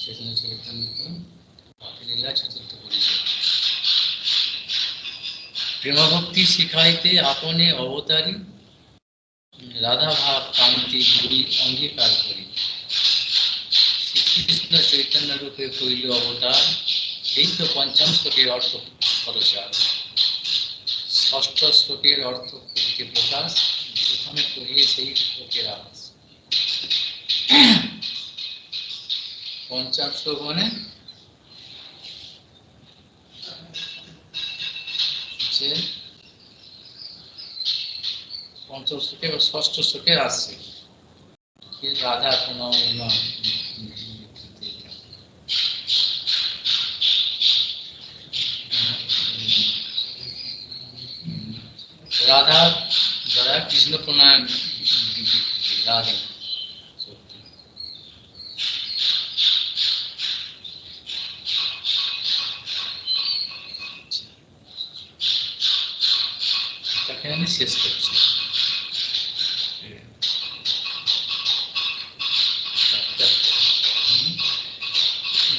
चैतन्य चरितामृत लीला चतुर्थ परिचय। प्रेम भक्ति शिखाइते आपने अवतारी राधा भाव कांति गुरी अंगीकार करी। श्रीकृष्ण चैतन्य रूपे कइल अवतार এই তো পঞ্চম শ্লোকের অর্থ প্রচার। ষষ্ঠ শ্লোকের অর্থ করিতে প্রকাশ, প্রথমে করিয়ে সেই শ্লোকের আভাস। পঞ্চম শ্লোক মানে পঞ্চম শ্লোকে বা ষষ্ঠ শ্লোকে আসছে রাধা কোন রাধা দ্বারা কৃষ্ণ প্রণাম রাধে আমি শেষ করছি।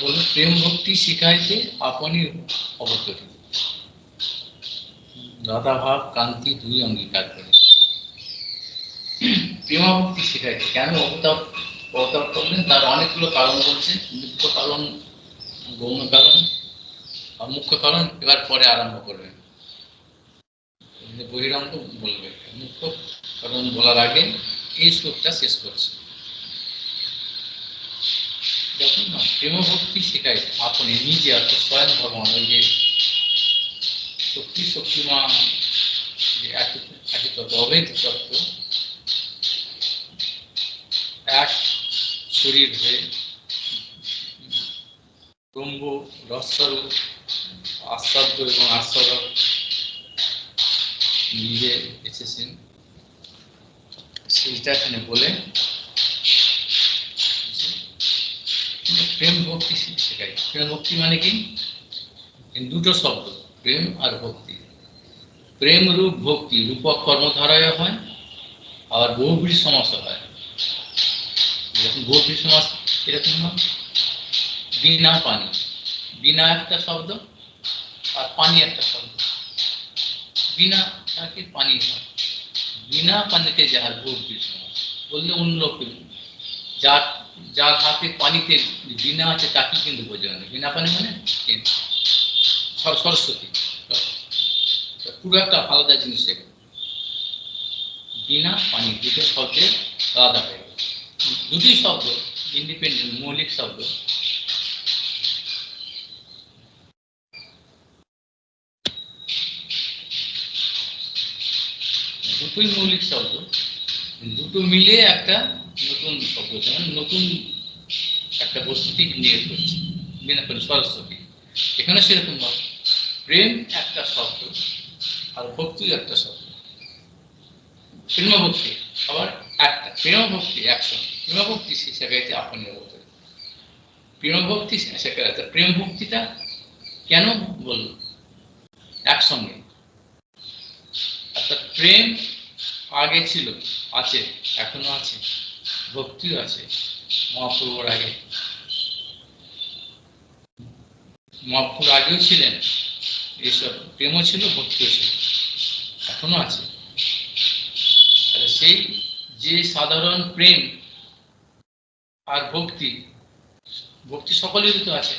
বলো প্রেম ভক্তি শিখাইতে আপনি অবতরী রাধা ভাব কান্তি দুই অঙ্গীকার করে। প্রেম ভক্তি শিখাইতে কেন অবতার করলেন তার অনেকগুলো কারণ বলছে। মুখ্য কারণ, গৌণ কারণ আর মুখ্য কারণ এবার পরে আরম্ভ করবেন, বহিরঙ্গ বলবে। মুখ্য কারণ বলার আগে এই শ্লোকটা শেষ করছে। দেখুন না, প্রেম ভক্তি শেখায় আপনি নিজে, অর্থাৎ স্বয়ং ভগবান, ওই যে শক্তি শক্তিমান একই তত্ত্ব, অভেদ তত্ত্ব এক শরীর হয়ে ব্রহ্ম রসস্বরূপ আস্বাদ্য এবং আস্বাদক নিজে এসেছেন, সেইটা এখানে বলে প্রেম ভক্তি শেখায়। প্রেম ভক্তি মানে কি? দুটো শব্দ, প্রেম আর ভক্তি। প্রেম রূপ ভক্তি রূপক কর্মধারায় হয়, আবার বহুব্রী সমাস হয়। বহুব্রী সমাস এরকম হয়, বিনা পানি, বিনা একটা শব্দ আর পানি একটা শব্দ, বিনা তাকে পানি হয়, বিনা পানিতে যাহার বহুব্রী সমাস বললে অন্য কেউ, যার হাতে পানিতে বিনা আছে তাকে কিন্তু বোঝানো। বিনা পানি মানে সরস্বতী, পুরো একটা আলাদা জিনিস। বিনা পানি দুটো শব্দের আলাদা হয়ে গেল, দুটি শব্দ ইন্ডিপেন্ডেন্ট মৌলিক শব্দ। দুটোই মৌলিক শব্দ, দুটো মিলে একটা নতুন শব্দ, যেমন নতুন একটা বস্তুকে নিয়ে করছে বিনা করে সরস্বতী। এখানে সেরকম ভাবে প্রেম একটা শব্দ আর ভক্তি একটা শব্দ। প্রেম ভক্তি আবার একটা, প্রেম ভক্তি একসঙ্গে। প্রেম ভক্তি শেখাইতে আপনি অবতরী, প্রেম ভক্তি শেখাইতে। প্রেম ভক্তিটা কেন বলল একসঙ্গে? অর্থাৎ প্রেম আগে ছিল, আছে, এখনো আছে, ভক্তিও আছে। মহাপ্রভুর আগে, মহাপ্রভুর আগেও ছিলেন এইসব, প্রেমও ছিল, ভক্তিও ছিল, এখনো আছে। সেই যে সাধারণ প্রেম আর ভক্তি, ভক্তি সকলেরই তো আছে,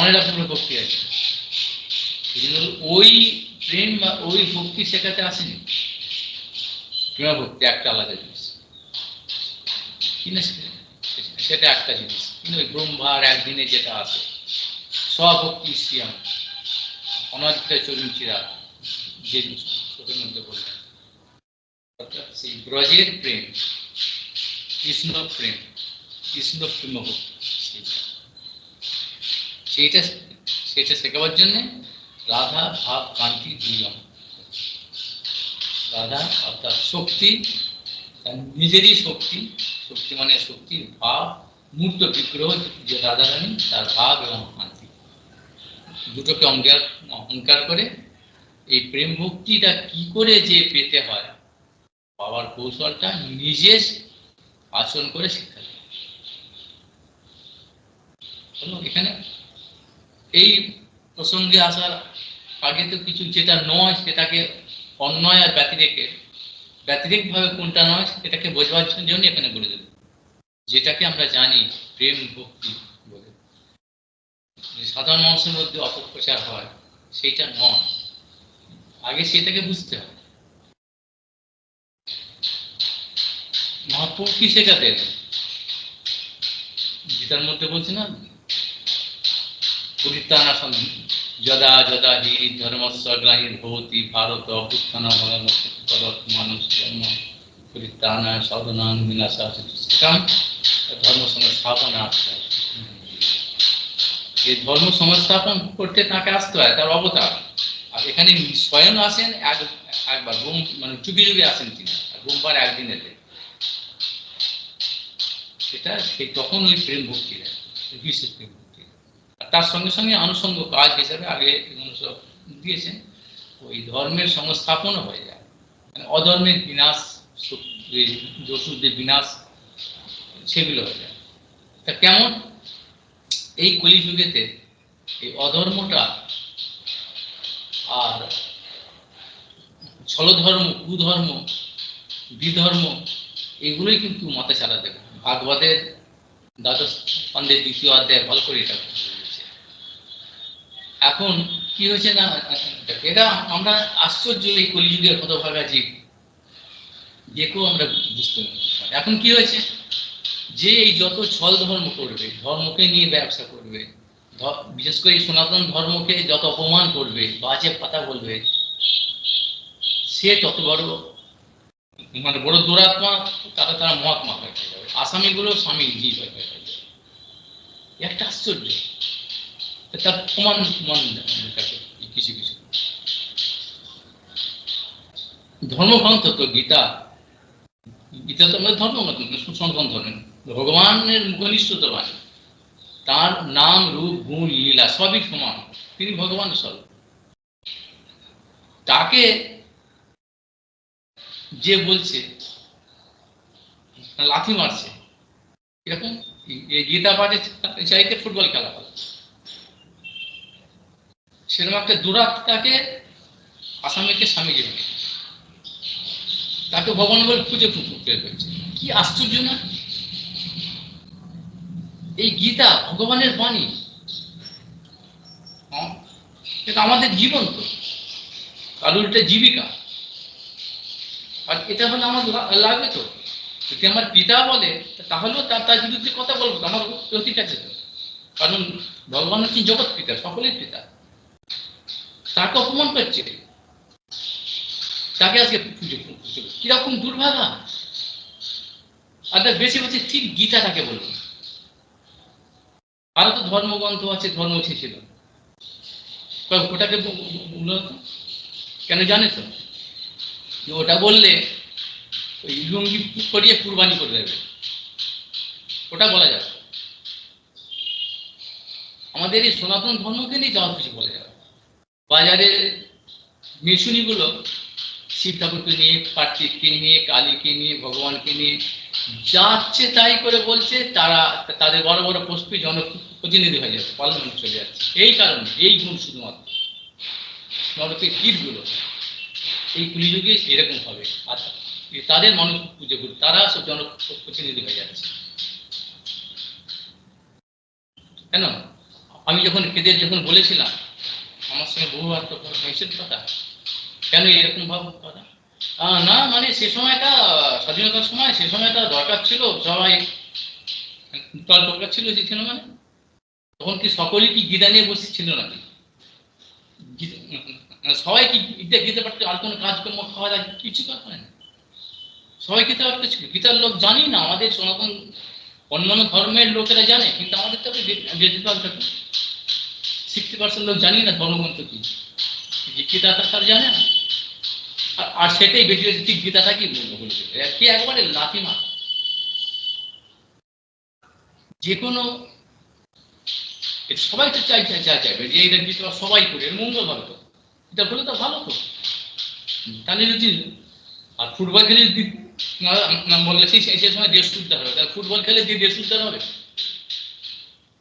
অনেক রকমের ভক্তি আছে, ওই প্রেম বা ওই ভক্তি শেখাতে আসেনি। প্রেম ভক্তি একটা আলাদা জিনিস, সেটা একটা জিনিস। কিন্তু ওই ব্রহ্মার একদিনে যেটা আছে স্বভক্তি শ্রিয়াম অনাদিত চরণ চিরা, যে শ্লোকের মধ্যে বললেন, অর্থাৎ সেই ব্রজের প্রেম, কৃষ্ণ প্রেম, কৃষ্ণ প্রেম ভক্তি, সেটা শেখাবার জন্যে রাধা ভাব কান্তি দুইজন। রাধা অর্থাৎ শক্তি, নিজেরই শক্তি, শক্তি মানে শক্তির ভাব, মূর্ত বিগ্রহ যে রাধারানী, তার ভাব এবং কান্তি দুটোকে অহংকার করে এই প্রেম ভক্তিটা কি করে যে পেতে হয়, বাবার কৌশলটা নিজে আচরণ করে শিক্ষা দেয়। এখানে এই প্রসঙ্গে আসার আগে তো কিছু যেটা নয় সেটাকে অন্যয় আর ব্যতিরেকভাবে কোনটা নয় সেটাকে বোঝবার জন্য এখানে বলে দেব। যেটাকে আমরা জানি প্রেম ভক্তি বলে, সাধারণ মানুষের মধ্যে অপপ্রচার হয়, সেইটা নয়, আগে সেটাকে বুঝতে হবে। মহাপ্রভু কি শেখাতেন? গীতার মধ্যে বলছে না, পরিত্রাণাসন যদা যদা হি ধর্মস্য গ্লানির্ভবতি ভারত অভ্যুত্থানম মানুষ জন্ম পরিত্রাণায় সাধনাং বিনাশায় ধর্ম সংস্থাপনা আসতে হয়। এই ধর্ম সংস্থাপন করতে তাকে আসতে হয়, তার অবতার। আর এখানে স্বয়ং আসেন একবার, মানে যুগে যুগে আসেন তিনি, আর বোমবার একদিনেতে। সেটা সেই তখন ওই প্রেম ভক্তি দেয়, বিশেষ প্রেম ভক্তি। আর তার সঙ্গে সঙ্গে আনুষঙ্গ কাজ হিসাবে আগে এগুলো সব দিয়েছেন, ওই ধর্মের সংস্থাপনও হয়ে যায়, মানে অধর্মের বিনাশ, দস্যুদের বিনাশ, সেগুলো হয়ে যায়। তা কেমন এই কলিযুগেতে এই অধর্মটা আর ছলধর্ম, কুধর্ম, বিধর্ম, এগুলোই কিন্তু মতে ছাড়া দেবে। ভাগবতের দ্বাদশ স্কন্ধের দ্বিতীয় অধ্যায় ভালো করে এটা বলেছে। এখন কি হয়েছে না, এটা আমরা আশ্চর্য, এই কলিযুগের হতভাগা জীব, যে কেউ আমরা বুঝতে পারি। এখন কি হয়েছে, যে এই যত ছল ধর্ম করবে, ধর্মকে নিয়ে ব্যবসা করবে, বিশেষ করে এই সনাতন ধর্মকে যত অপমান করবে, বাজে কথা বলবে, সে তত বড়, মানে বড় দুরাত্মা, তারা মহাত্মা হয়ে যাবে। আসামিগুলো স্বামীজি হয়ে যাবে। একটা আশ্চর্য, তার প্রমাণ কিছু কিছু ধর্মগ্রন্থ তো গীতা, গীতা তো আমাদের ধর্মগ্রন্থ, সনাতন ধর্মের ভগবানের মুখনিষ্ঠত বাণী, তার নাম রূপ গুণ লীলা সবই সমান, তিনি ভগবান স্বরূপ। তাকে যে বলছে লাথি মারছে, এরকম গীতা পাঠে চাইতে ফুটবল খেলা ভালো, সেরকম একটা দুরাত্মাকে আসামিকে স্বামীজি ভেঙে, তাকে ভগবান বলে খুঁজে বের করছে। কি আশ্চর্য না, এই গীতা ভগবানের বাণী, এটা আমাদের জীবন, তো কারোর এটা জীবিকা। আর এটা হলে আমার লাগবে তো, যদি আমার পিতা বলে তাহলেও তার বিরুদ্ধে কথা বলবো, আমার প্রতীক আছে তো। কারণ ভগবান হচ্ছেন জগৎ পিতা, সকলের পিতা, তাকে অপমান করছে, তাকে আজকে কিরকম দুর্ভাগা। আর বেশি বেশি ঠিক গীতাটাকে বলবো, আরো তো ধর্মগ্রন্থ আছে, ধর্ম ছিল, ওটাকে কেন জানে তো, ওটা বললে ওই লুঙ্গি করিয়ে কুরবানি করে দেবে, ওটা বলা যাবে। আমাদের এই সনাতন ধর্মকে নিয়ে যাওয়া কিছু বলা যাবে। বাজারে মিশুনিগুলো শিব ঠাকুরকে নিয়ে, কার্তিককে নিয়ে, কালীকে নিয়ে, ভগবানকে নিয়ে যাচ্ছে তাই করে বলছে, তারা তাদের বড় বড় পোস্টে জনপ্রতিনিধি হয়ে যাচ্ছে, পার্লামেন্ট চলে যাচ্ছে। এই কারণে এই গুণ শুধুমাত্র নরকের কীটগুলো এই কলিযুগে এরকম হবে, আর তাদের মানুষ পুজো করবে, তারা সব জনপ্রতিনিধি হয়ে যাচ্ছে। কেন আমি যখন যখন বলেছিলাম, আমার সঙ্গে বহুবার হয়েছিল কথা, কেন এরকম ভাব কথা, না মানে সে সময়টা স্বাধীনতার সময়, সে সময়টা দরকার ছিল, সবাই দরকার ছিল যে ছিল, মানে তখন কি সকলেই কি গীতা নিয়ে বসেছিল নাকি? সবাই কি গীতা পারতো? আর কোনো কাজকর্ম খাওয়া দাওয়া কিছু কথা না, সবাই গীতা পারতে ছিল। গীতার লোক জানি না, আমাদের সনাতন অন্যান্য ধর্মের লোকেরা জানে, কিন্তু আমাদের তো 60% লোক জানি না ধর্মগ্রন্থ কি, গীতা তার জানে না। আর সেটাই বেশি বেশি ঠিক গীতাটা কি বলেছে, কি একবারে লাথি মার। যে কোনো সবাই তো চাইবে যে এটা গীতা সবাই করে, এর মঙ্গল হবে তো, এটা বলে তো ভালো তো। তাহলে যদি আর ফুটবল খেলে বললে সেই সময় দেশ উদ্ধার হবে, তাহলে ফুটবল খেলে দিয়ে দেশ উদ্ধার হবে?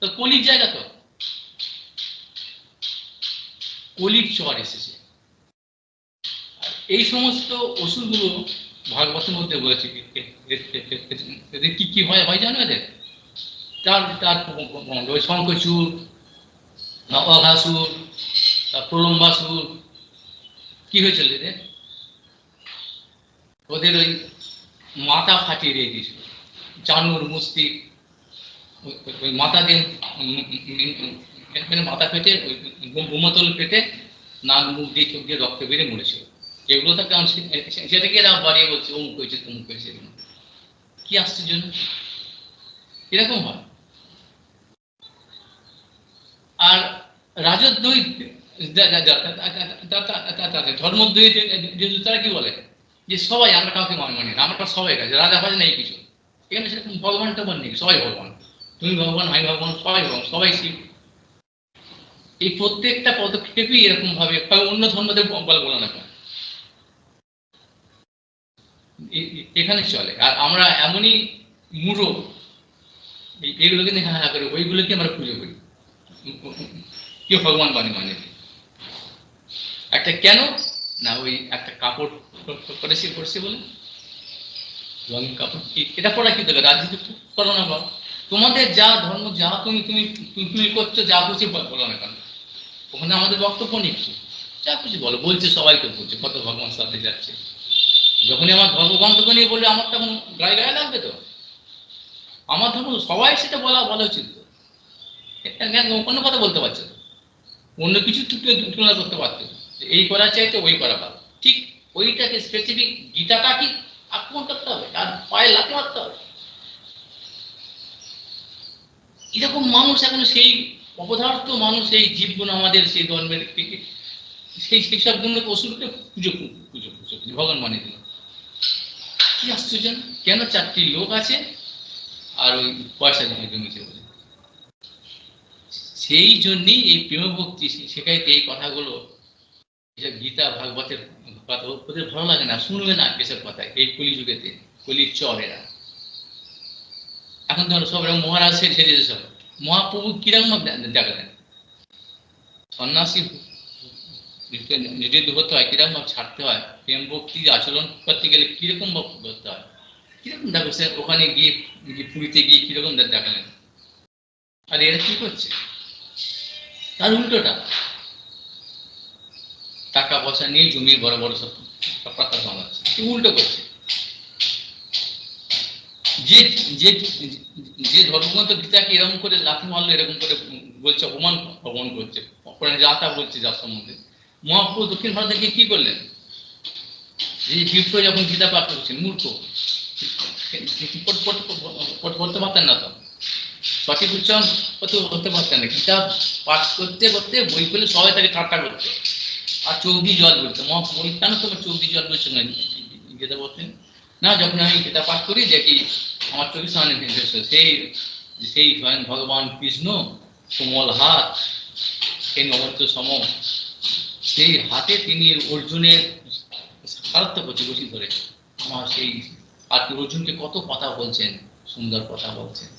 তো কলির জায়গা, তো কলির চর এসেছে। এই সমস্ত ওষুধগুলো ভাগবতের মধ্যে বলেছে। এদের কি কি হয় হয় জানো? এদের তার তার শঙ্খচূড়, অঘাসুর, তার প্রলম্বাসুর, কি হয়েছিল এদের? ওদের ওই মাথা ফাটিয়ে দিয়ে দিয়েছিল। চানুর মুস্তিক, ওই মাথা দিয়ে মাথা ফেটে, ওই গোমতল ফেটে নাক মুখ দিয়ে চোখ দিয়ে রক্ত বেড়ে মরেছিল। এগুলো তো কেমন সেটাকে এরা বাড়িয়ে বলছে অমুক হয়েছে তমুক হয়েছে। কি আশ্চর্য না? এরকম হয়। আর রাজদ্বৈত ধর্মদ্বৈত তারা কি বলে যে সবাই আমরা কাউকে মানি না, আমরা সবাই কাছে রাজা ফাজা নেই কিছু। এখানে সেরকম ভগবান টগবান নেই, সবাই ভগবান। তুমি ভগবান, আমি ভগবান, সবাই ভগবান, সবাই শিব। এই প্রত্যেকটা পদক্ষেপই এরকম ভাবে অন্য ধর্মদের বলে না কেন এখানে চলে। আর আমরা এমনই মূঢ়, এগুলোকে দেখা হা করি, ওইগুলোকে আমরা পুজো করি। কেউ ভগবান বাণী মানে একটা কেন না, ওই একটা কাপড় পরেছে বলে, রঙিন কাপড়, এটা পড়া কি দেবে? রাজনীতি করো না বাবা, তোমাদের যা ধর্ম, যা তুমি তুমি তুমি করছো, যা খুশি বলো না কেন, ওখানে আমাদের বক্তব্য নিচ্ছি, যা খুশি বলো। বলছে সবাই তো বলছে, কত ভগবান সাথে যাচ্ছে। যখনই আমার ধর্মগ্রন্থকে নিয়ে বললে আমার তখন গায়ে গায়ে লাগবে তো। আমার ধর্ম সবাই সেটা বলা উচিত তো। অন্য কথা বলতে পারছে তো, অন্য কিছু তুলনা করতে পারতো, এই করা চাইতে ওই করা ভালো। ঠিক ওইটাকে স্পেসিফিক গীতাটা কি আক্রমণ করতে হবে, আর পায়ে লাথি মারতে হবে। এরকম মানুষ এখন, সেই অপদার্থ মানুষ, এই জীবগুণ আমাদের সেই ধর্মের সেই সব গুণকে অসুরকে পুজো পুজো পুজো ভগবান মানে দিল। কি আশ্চর্য! কেন? চারটি লোক আছে আর ওই পয়সা জমিছে বলে। সেই জন্যই এই প্রেম ভক্তি শেখাইতে এই কথাগুলো, এসব গীতা ভাগবতের কথা ওদের ভালো লাগে না, শুনবে না এসব কথা। এই কলিযুগেতে কলির চর এরা। এখন ধরো সব এরকম মহারাজ সেজেছে সব। মহাপ্রভু কিরকম দেখালেন? সন্ন্যাসী যদি হতে হয় কিরকম ছাড়তে হয়, প্রেম ভক্তি আচরণ করতে গেলে কিরকম করতে হয়, কিরকম দেখো সে ওখানে গিয়ে পুরীতে গিয়ে কিরকম দেখালেন। আর এরা কি করছে? তার উল্টোটা, টাকা পয়সা নিয়ে জমি বড় বড় সব পাতা বানাচ্ছে, উল্টো করছে। যে যে যে ধর্মগ্রন্থ গীতাকে এরকম করে লাথি মারলো, এরকম করে বলছে, অপমান করছে, যা তা বলছে যার সম্বন্ধে। মহাপ্রভু দক্ষিণ ভারতে গিয়ে কি করলেন? এই বিপ্র যখন গীতা পাঠ করছেন, মূর্খ, পড়তে পারতেন না তো, সঠিক উচ্চারণ করতে পারতেন না। গীতা পাঠ করতে করতে বই পেলে সবাই তাকে ঠাট্টা করতো আর চোখ দিয়ে জল পড়তো। মহাপ্রভু কেন তোমার চোখ দিয়ে জল পড়ছে না গীতা বলতেন না? যখন আমি গীতা পাঠ করি দেখি আমার চোখের সামনে সেই সেই স্বয়ং ভগবান কৃষ্ণ, কোমল হাত, সেই নবত্র সম, সেই হাতে তিনি অর্জুনের সারত্ব করছে বসি ধরে আমার সেই। আর অর্জুনকে কত কথা বলছেন, সুন্দর কথা বলছেন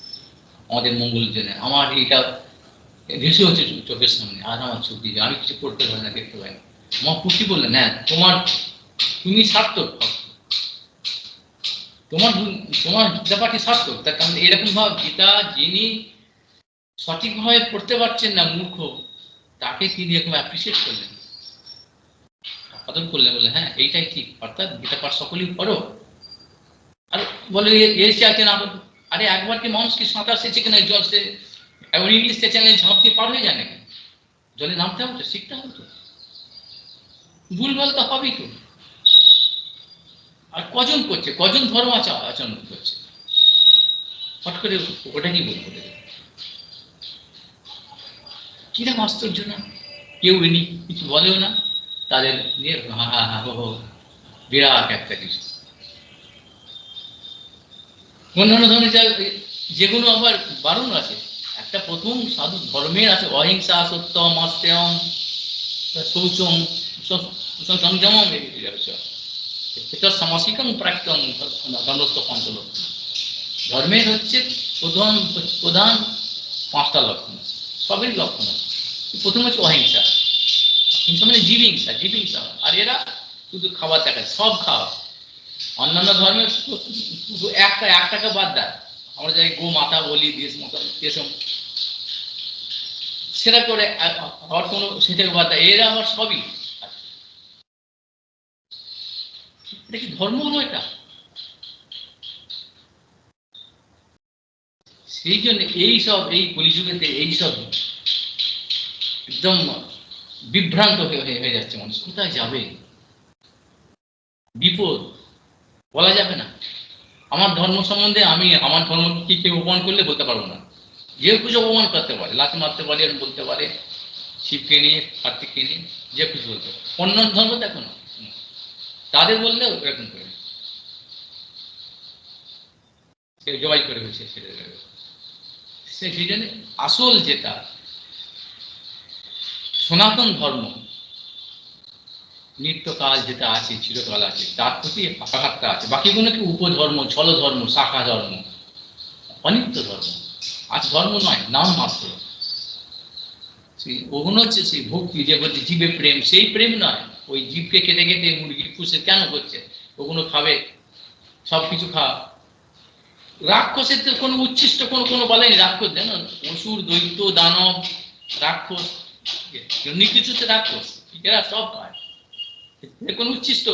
আমাদের মঙ্গলের জন্য। আমার এইটা ভেসে হচ্ছে চোখের সামনে, আর আমার চোখ দিয়ে আমি কিছু করতে পারি না, দেখতে পাই না। মহাপুরুষ বললেন, হ্যাঁ তুমি সার্থক, তোমার তোমার গীতা পাঠে সার্থক। তার কারণ এরকম ভাব গীতা যিনি সঠিকভাবে পড়তে পারছেন না, মূর্খ, তাকে তিনি এরকম অ্যাপ্রিসিয়েট করলেন, আদর করলেন, বলে হ্যাঁ এইটাই ঠিক, অর্থাৎ গীতা পাঠ সকলেই করো। আর বলে এসে আছে না, আরে একবার কি মানুষ কি সাঁতার শিখছে কিনা জল সে এখন ইংলিশ চ্যানেলে ঝাঁপ দিয়ে পার হয়ে যায় নাকি? জলে নামতে হবে তো, শিখতে হবে তো, ভুলভাল তো হবেই তো। আর কজন করছে, কজন ধর্ম আচরণ করছে, হট করে ওটা কি বলবো, কিরকম আশ্চর্য না? কেউ এনি কিছু বলেও না, তাদের নিয়ে হা হা হা হো, বিরাট একটা কিছু। অন্যান্য ধর্মের যেগুলো আবার বারণ আছে, একটা প্রথম সাধু ধর্মের আছে অহিংসা, সত্যম, অস্তেয়ম, শৌচম, সংযমম, এটা সামাসিকম প্রাক্তম ধর্মস্থ পঞ্চলোক। ধর্মের হচ্ছে প্রধান 5টা লক্ষণ, সবই লক্ষণ আছে। প্রথম হচ্ছে অহিংসা, হিংসা মানে জীবহিংসা, জীবহিংসা। আর এরা শুধু খাবার দেখায়, সব খাওয়া। অন্যান্য ধর্মের শুধু একটাকে বাদ দেয়, আমরা যাই গো মাতা বলি, দেশ মাতা, এসব সেটা করে আর কোনো সেটাকে বাদ দেয়, এরা আমার সবই। এটা কি ধর্ম নয়? এটা সেই জন্য এই কলিযুগেতে এইসব একদম বিভ্রান্ত হয়ে যাচ্ছে মানুষ। কোথায় যাবে? বিপদ বলা যাবে না। আমার ধর্ম সম্বন্ধে আমি আমার ধর্ম কি কেউ অপমান করলে বলতে পারবো না। যে কিছু অপমান করতে পারে, লাথি মারতে পারে, বলতে পারে শিবকে নিয়ে, কার্তিককে নিয়ে, যে কিছু বলতে পারে। অন্য ধর্ম দেখো না, তাদের বললে এরকম করে সে জবাই করে হয়েছে। সেই জন্য আসল যেটা সনাতন ধর্ম, নিত্যকাল যেটা আছে, চিরকাল আছে, তার প্রতি আঘাতটা আছে। বাকিগুলো কি উপধর্ম, ছল ধর্ম, শাখা ধর্ম, অনিত্য ধর্ম। আজ ধর্ম নয়, নাম মাত্র। ওগুলো হচ্ছে সেই ভক্তি, যে বলছে জীবে প্রেম, সেই প্রেম নয়। ওই জীবকে কেটে কেটে মুরগি পুষে কেন করছে? ওগুলো খাবে, সবকিছু খাওয়া। রাক্ষসের তো কোনো উচ্ছিষ্ট কোনো বলেনি। রাক্ষস জানো, অসুর, দৈত্য, দানব, রাক্ষস, নিকৃষ্ট রাক্ষস, এরা সব খায়। কোনো উচ্ছিষ্ট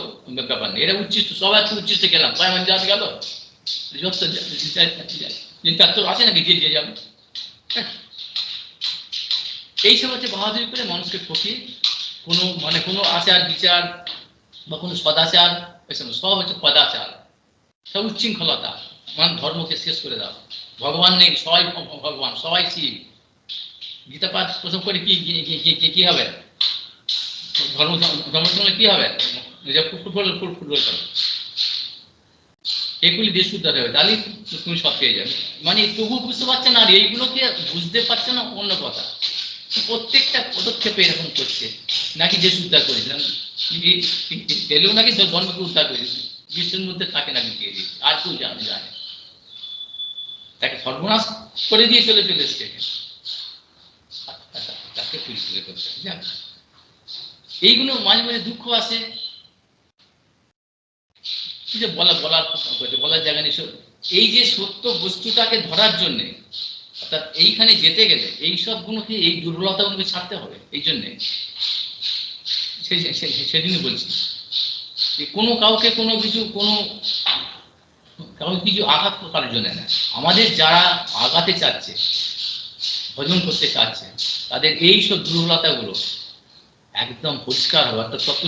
ব্যাপার নেই, এরা উচ্ছিষ্ট, সবাই উচ্ছিষ্ট গেলাম, তাই আমার জাত গেল যত আছে নাকি যে যাবে। এইসব হচ্ছে বাহাদুরি করে মানুষকে ঠকিয়ে কোনো আচার বিচার বা কোনো সদাচার, সব হচ্ছে পদাচার, সব উচ্ছৃঙ্খলতা। মানে ধর্মকে শেষ করে দাও। ভগবান নেই, সবাই ভগবান, সবাই শিব। গীতা পাঠ প্রসব করে কি হবে? ধর্ম সঙ্গে কি হবে? ফুটবল খেলো, এগুলি দেশ উদ্ধার হবে, তাহলে তুমি সব পেয়ে যাবে। মানে তবু বুঝতে পারছে না, আর এইগুলোকে বুঝতে পারছে না অন্য কথা। প্রত্যেকটা পদক্ষেপে এরকম করছে, নাকি দেশ উদ্ধার করেছিলাম, পেলেও নাকি ধর্মকে উদ্ধার করেছি, বিশ্বের মধ্যে থাকে নাকি দিয়ে দিয়েছে, আর কেউ জানে তাকে সর্বনাশ করে দিয়ে চলে এসছে। তাকে পরিষ্কার করতে হবে। এইগুলো মাঝে মাঝে দুঃখ আসে, যে বলার জায়গা নেই। এই যে সত্য বস্তুটাকে ধরার জন্য, অর্থাৎ এইখানে যেতে গেলে এই সবগুলোকে, এই দুর্বলতাগুলোকে ছাড়তে হবে। এই জন্যে সেদিনই বলছি যে কাউকে কিছু আঘাত করার জন্য না। আমাদের যারা আঘাতে চাচ্ছে, ভজন করতে চাচ্ছে, তাদের এই সব দুর্বলতাগুলো একদম পরিষ্কার হবে। অর্থাৎ তত্ত্ব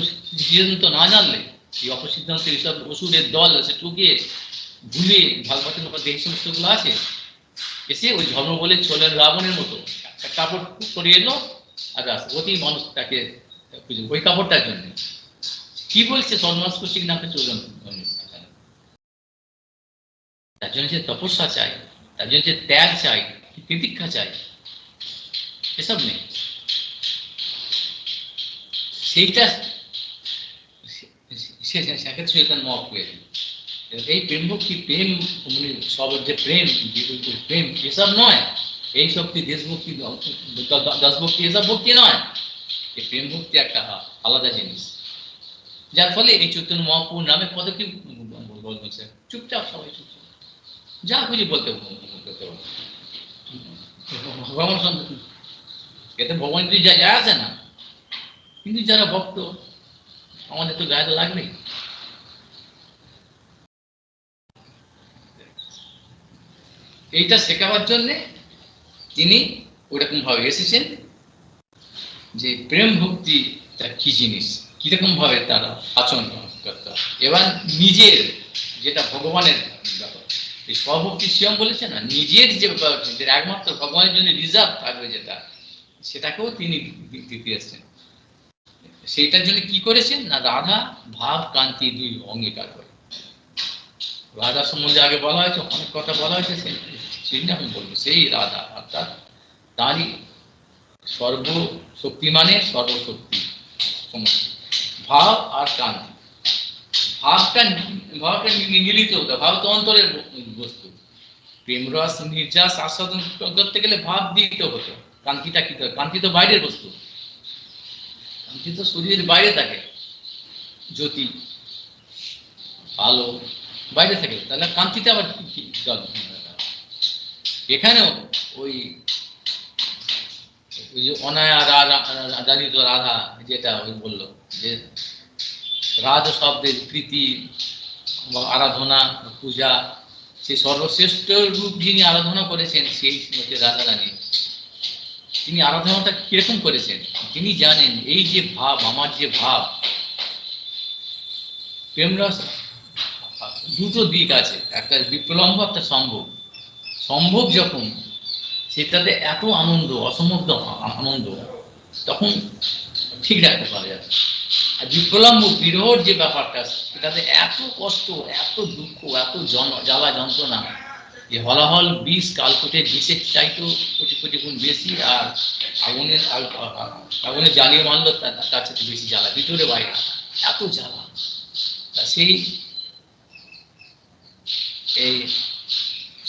সিদ্ধান্ত না জানলে এই অপসিদ্ধান্ত, এইসব ওষুধের দল এসে ঠুকিয়ে ভুলিয়ে ভাগবতের মতো এই সমস্তগুলো আছে, এসে ওই ধর্ম বলে চলেন রাবণের মতো একটা কাপড় পরিয়ে এলো, আর অতি মানুষ তাকে ওই কাপড়টার জন্য কি বলছে, সন্ন্যাস করছি নামে চলুন। তার জন্য যে তপস্যা চাই, তার জন্য যে ত্যাগ চাই, তিতিক্ষা চাই, এসব নেই। সেইটা চৈতন্য মহাপ্রভু। এই প্রেম ভক্তি, প্রেম সব যে প্রেম, প্রেম এসব নয়। এই শক্তি দেশভক্তি, দাসভক্তি, এসব ভক্তি নয়। এই প্রেম ভক্তি একটা আলাদা জিনিস, যার ফলে এই চৈতন্য মহাপ্রভুর নামে কত কি বলছে। চুপচাপ, সবাই চুপচাপ, যা খুঁজে বলতে ভগবান সন্তুষ্ট, এতে ভগবান যদি যায় আসে না। কিন্তু যারা ভক্ত, আমাদের তো গায়ে লাগবেই। এইটা শেখাবার জন্যে তিনি ওরকম ভাবে এসেছেন যে প্রেম ভক্তি তার কি জিনিস, কিরকম ভাবে তারা আচরণ করতে হয়। এবার নিজের যেটা ভগবানের ব্যাপার, এই স্বভক্তি স্বয়ং বলেছে না, নিজের যে ব্যাপার একমাত্র ভগবানের জন্য রিজার্ভ থাকবে যেটা, সেটাকেও তিনি দিতে এসেছেন। সেইটার জন্য কি করেছেন না, রাধা ভাব কান্তি দুই অঙ্গীকার করে। রাধা সম্বন্ধে আগে বলা হয়েছে, অনেক কথা বলা হয়েছে, সেটা আমি বলবো। সেই রাধা অর্থাৎ তারই সর্বশক্তিমানের সর্বশক্তি সমষ্টি, ভাব আর কান্তি। ভাবটা মিলিত হতো, ভাব তো অন্তরের বস্তু, প্রেমরস নির্যাস আস্বাদন করতে গেলে ভাব দিতে হতো। কান্তিটা কি? কান্তি তো বাইরের বস্তু, কান্তি তো শরীরের বাইরে থাকে, জ্যোতি আলো বাইরে থাকে, তাহলে কান্তিটা আবার কি? এখানেও ওই ওই যে অনায়া জানিত রাধা, যেটা ওই বললো যে রাজ শব্দের প্রীতি বা আরাধনা পূজা, সে সর্বশ্রেষ্ঠ রূপ যিনি আরাধনা করেছেন সেই হচ্ছে রাধা রানী। তিনি আরাধনাটা কিরকম করেছেন? তিনি জানেন এই যে ভাব, আমার যে ভাব, প্রেমরস দুটো দিক আছে, একটা বিপ্লম্ব, একটা সম্ভব। সম্ভব যখন, সেটাতে এত আনন্দ, অসমগ্র আনন্দ, তখন ঠিক রাখতে পারা যাবে। আর বিপ্লম্ব বিরহর যে ব্যাপারটা, সেটাতে এত কষ্ট, এত দুঃখ, এত জ্বালা যন্ত্রণা, যে হলাহল বিষ, কালকোটের বিষের চাইতেও কোটি কোটি গুণ বেশি। আর আগুনের আগুনে জ্বালিয়ে মারল তার সাথে বেশি জ্বালা, ভিতরে বাইরে এত জ্বালা। তা সেই এই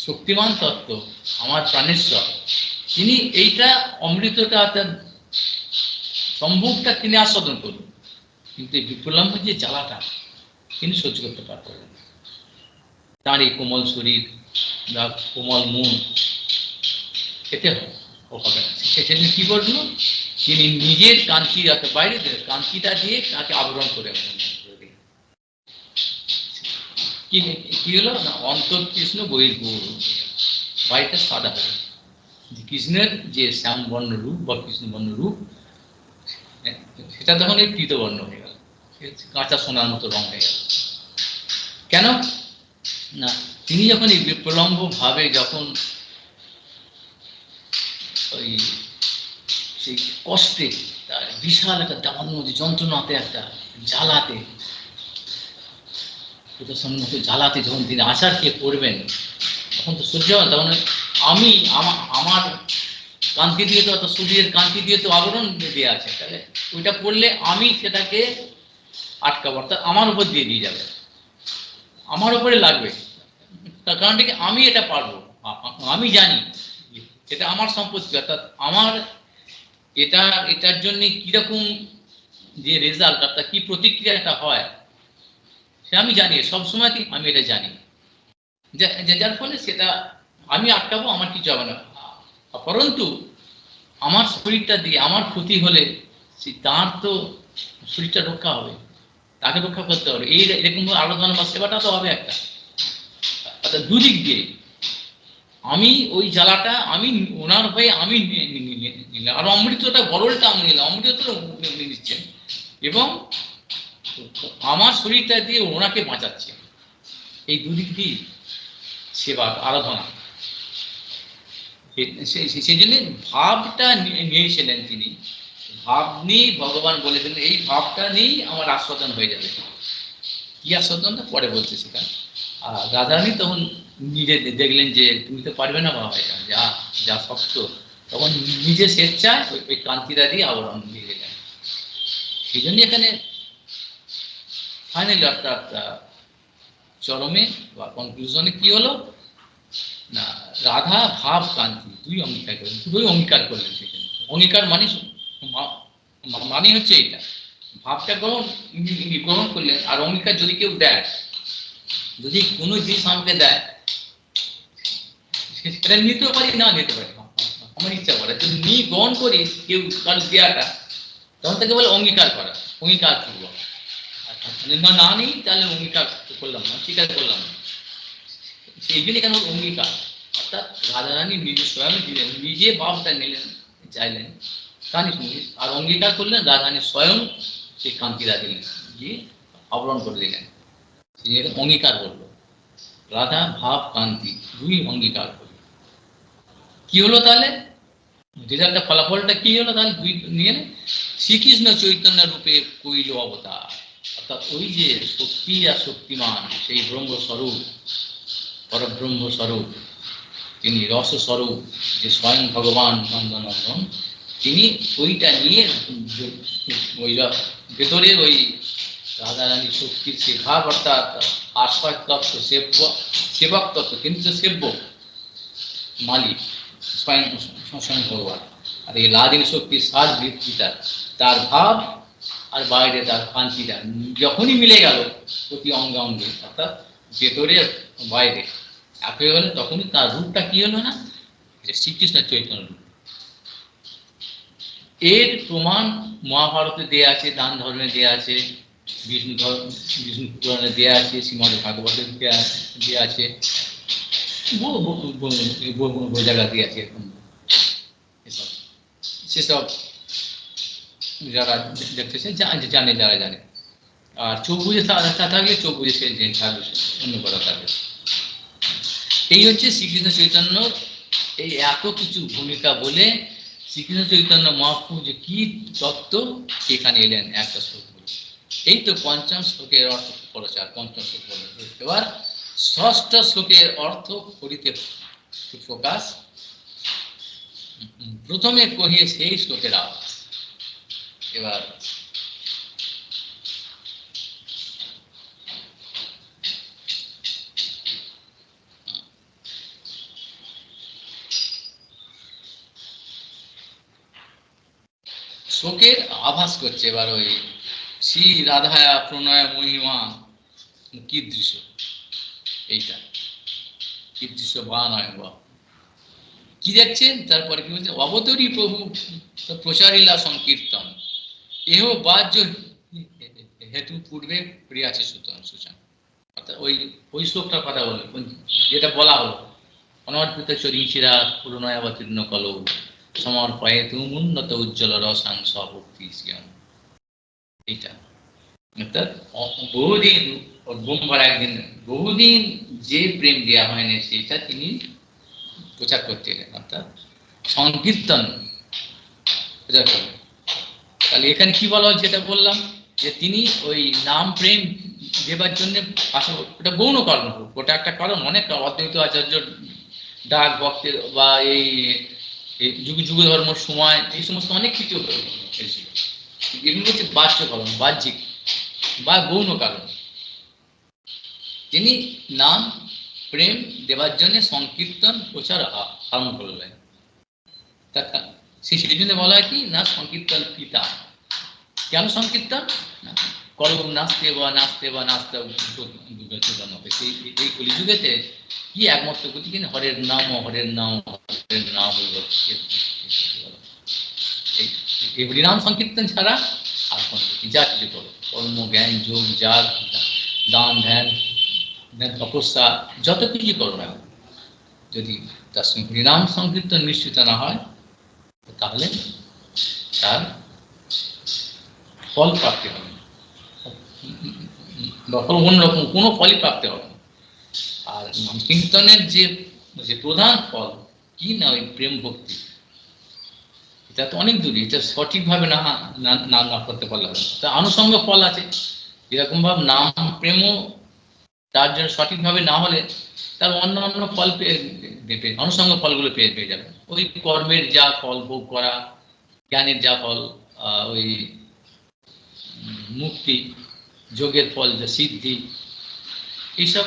শক্তিমান তত্ত্ব আমার প্রাণেশ্বর, তিনি এইটা অমৃতটা, অর্থাৎ সম্ভবটা তিনি আস্বাদন করুন, কিন্তু এই বিপ্লম্ব যে জ্বালাটা তিনি সহ্য করতে পারতেন। তার এই কোমল শরীর বা কোমল মন খেতে হবে না। সেজন্য কি করলো, তিনি নিজের কান্তি, অর্থাৎ বাইরে কান্তিটা দিয়ে তাকে আবরণ করে কি হলো না, অন্তর কৃষ্ণ বহির্গৌর, বাইরেটা সাদা হয়ে কৃষ্ণের যে শ্যামবর্ণ রূপ বা কৃষ্ণবর্ণ রূপ, সেটা তখন এই পীতবর্ণ হয়ে গেল, কাঁচা সোনার মতো রং হয়ে গেল। কেন না, তিনি যখন এই বিপ্লম্ব ভাবে, যখন ওই সেই কষ্টে, তার বিশাল একটা দাবানোর মধ্যে যন্ত্রণাতে, একটা জ্বালাতে, জ্বালাতে যখন তিনি আচারকে করবেন, তখন তো সহ্য হয়। তখন আমি আমার কান্তি দিয়ে তো, অত সূর্যের কান্তি দিয়ে তো আবরণ দেওয়া আছে, তাহলে ওইটা করলে আমি সেটাকে আটকাবো, অর্থাৎ আমার উপর দিয়ে যাবে, আমার উপরে লাগবে। তার কারণটা কি, আমি এটা পারবো, আমি জানি এটা আমার সম্পত্তি, অর্থাৎ আমার এটার জন্য কিরকম যে রেজাল্ট, অর্থাৎ কি প্রতিক্রিয়াটা হয়, সে আমি জানি, সবসময় আমি এটা জানি, যার ফলে সেটা আমি আটকাবো, আমার কিছু হবে না। পরন্তু আমার শরীরটা দিয়ে আমার ক্ষতি হলে তার তো শরীরটা রক্ষা হবে, তাকে রক্ষা করতে হবে। এরকম আলোচনা বা সেবাটা তো হবে একটা, অর্থাৎ দুদিক দিয়ে। আমি ওই জ্বালাটা আমি ওনার হয়ে আমি নিলাম, আর অমৃতটা গরলটা আমি নিলাম, অমৃতটা উনি নিচ্ছেন, এবং আমার শরীরটা দিয়ে ওনাকে বাঁচাচ্ছে। এই দুদিক দিয়ে সেবা, আরাধনা। সেই জন্য ভাবটা নিয়েছিলেন তিনি, ভাব নিয়েই ভগবান বলেছিলেন, এই ভাবটা নিয়েই আমার আস্বাদন হয়ে যাবে। কি আস্বাদনটা পরে বলছে সেটা। আর রাধারানী তখন নিজে দেখলেন যে তুমি তো পারবে না বাবা, এটা যা যা শক্ত, তখন নিজে স্বেচ্ছায় ওই কান্তিরা দিয়ে আবরণ দিয়ে গেলেন। সেই জন্য এখানে ফাইনালি, অর্থাৎ চরমে বা কনক্লুশনে কি হলো না, রাধা ভাব কান্তি দুই অঙ্গীকার করলেন, দুই অঙ্গীকার করলেন। সেখানে অঙ্গীকার মানে হচ্ছে এইটা, ভাবটা গ্রহণ করলেন। আর অঙ্গীকার যদি কেউ দেয়, যদি কোনো জিনিস আমাকে দেয়, সেটা নিতেও পারি, না নিতে পারি, আমার ইচ্ছা করে। যদি গ্রহণ করি কেউ কারো দেওয়াটা, তখন তাকে বলে অঙ্গীকার করা, অঙ্গীকার করবো। না নেই, তাহলে অঙ্গীকার করলাম না, স্বীকার করলাম না। সেই জন্য কেন অঙ্গীকার, অর্থাৎ রাধারানী নিজে স্বয়ং দিলেন, নিজে ভাবটা নিলেন, চাইলেন, আর অঙ্গীকার করলেন, রাধারানী স্বয়ং সেই কান্তিরা দিলেন, গিয়ে আবরণ করে দিলেন। অঙ্গীকার করলো, রাধা ভাব কান্তি দুই অঙ্গীকার করল। কি হলো তাহলে রেজাল্টটা, ফলাফলটা কি হলো তাহলে? দুই নিয়ে শ্রীকৃষ্ণ চৈতন্য রূপে কইল অবতার, অর্থাৎ ওই যে শক্তি আর শক্তিমান, সেই ব্রহ্মস্বরূপ, পরব্রহ্মস্বরূপ, তিনি রসস্বরূপ, যে স্বয়ং ভগবান নন্দনন্দন, তিনি ওইটা নিয়ে ওই ভেতরে ওই রাধারানী শক্তির সে ভাব, অর্থাৎ আশ্রয় তত্ত্ব, সেবক তত্ত্ব, কিন্তু সেব্য মালিক স্বয়ং স্বয়ং ভগবান। আর এই লাদিনী শক্তির সার বৃত্তিটা, তার ভাব আর বাইরে তার কান্তিটা যখনই মিলে গেল প্রতি অঙ্গে অঙ্গে, অর্থাৎ ভেতরে বাইরে এক হয়ে গেলে, তখনই তার রূপটা কি হলো না, যে শ্রীকৃষ্ণ চৈতন্য রূপ। এর প্রমাণ মহাভারতে দেয়া আছে, দান ধর্মে দেয়া আছে, বিষ্ণু পুরাণে দেয়া আছে, শ্রীমদ ভাগবতে দেয়া আছে, বহু জায়গা দিয়ে আছে এরকম। এসব সেসব যারা দেখতেছে জানে, যারা জানে। আর চোখ বুঝে থাকলে চোখ বুঝে সে থাকবে, অন্য কথা থাকবে। এই হচ্ছে শ্রীকৃষ্ণ চৈতন্যর এই এত কিছু ভূমিকা বলে শ্রীকৃষ্ণ চৈতন্য মহাপ্রভু যে কি তত্ত্ব এখানে এলেন একটা শ্লোক বলে। এই তো পঞ্চম শ্লোকের অর্থ প্রচার, পঞ্চম শ্লোক বলে। এবার ষষ্ঠ শ্লোকের অর্থ করিতে প্রকাশ। প্রথমে কহিয়ে সেই শ্লোকের আওয়াজ। এবার শোকের আভাস করছে। এবার ওই শ্রী রাধায়া প্রণয় মহিমা কীদৃশ, এইটা কীদৃশ বা নয় বা কি দেখছেন। তারপরে কি বলছে, অবতরী প্রভু প্রচারিলা সংকীর্তন এহ বাহ্য হেতু পূর্বে প্রিয়াছে সূচনা। অর্থাৎ ওই শ্লোকটার কথা বলে, যেটা বলা হলো, অনর্পিত চরিচিরা পুরনয় অবতীর্ণ কলো সমর্পয়ে তুমুন্নত উজ্জ্বল রসাংস ভক্তি শ্রিয়ম। এইটা অর্থাৎ বহুদিন বোম্বার একদিন বহুদিন যে প্রেম দেওয়া হয়নি সেটা তিনি প্রচার করতে গেলেন, অর্থাৎ সংকীর্তন প্রচার করলেন। তাহলে এখানে কি বলা হচ্ছে, যেটা বললাম যে তিনি ওই নাম প্রেম দেবার জন্য, ওটা গৌণ কারণ হোক, ওটা একটা কারণ। অনেক অদ্বৈত আচার্য ডাক ভক্তের বা এই যুগ যুগ ধর্ম সময় এই সমস্ত অনেক কিছু হয়েছিল। এগুলো হচ্ছে বাহ্য কারণ, বাহ্যিক বা গৌণ কারণ। তিনি নাম প্রেম দেবার জন্য সংকীর্তন প্রচার আরম্ভ করলেন। সেই জন্য বলা হয় কি না, সংকীর্তন পিতা। কেন সংকীর্তন? করো নাচতে বা নাচতে বা নাচতে এই কলিযুগেতে কি একমাত্র গতি কিনা হরের নাম, হরের নাম, হরের নাম। এই হরিনাম সংকীর্তন ছাড়া আর কোনো যা কিছু করো, কর্ম জ্ঞান যোগ যাগ দান ধ্যান তপস্যা যত কিছু করো না, যদি তার সঙ্গে হরিনাম সংকীর্তন মিশ্রিত না হয়, তাহলে তার ফল প্রাপ্তি হবে না, অন্যরকম কোনো ফলই প্রাপ্তি হবে না। আর নাম কীর্তনের যে প্রধান ফল কি না, ওই প্রেম ভক্তি, এটা তো অনেক দূরে। এটা সঠিকভাবে না করতে পারলে হবে। তা আনুষঙ্গ ফল আছে, যেরকম ভাবে নাম প্রেমও তার জন্য সঠিকভাবে না হলে তার অন্যান্য ফল পেয়ে আনুষঙ্গ ফলগুলো পেয়ে যাবে। ওই কর্মের যা ফল ভোগ করা, জ্ঞানের যা ফল, ওই মুক্তি, যোগের ফল যা সিদ্ধি, এইসব।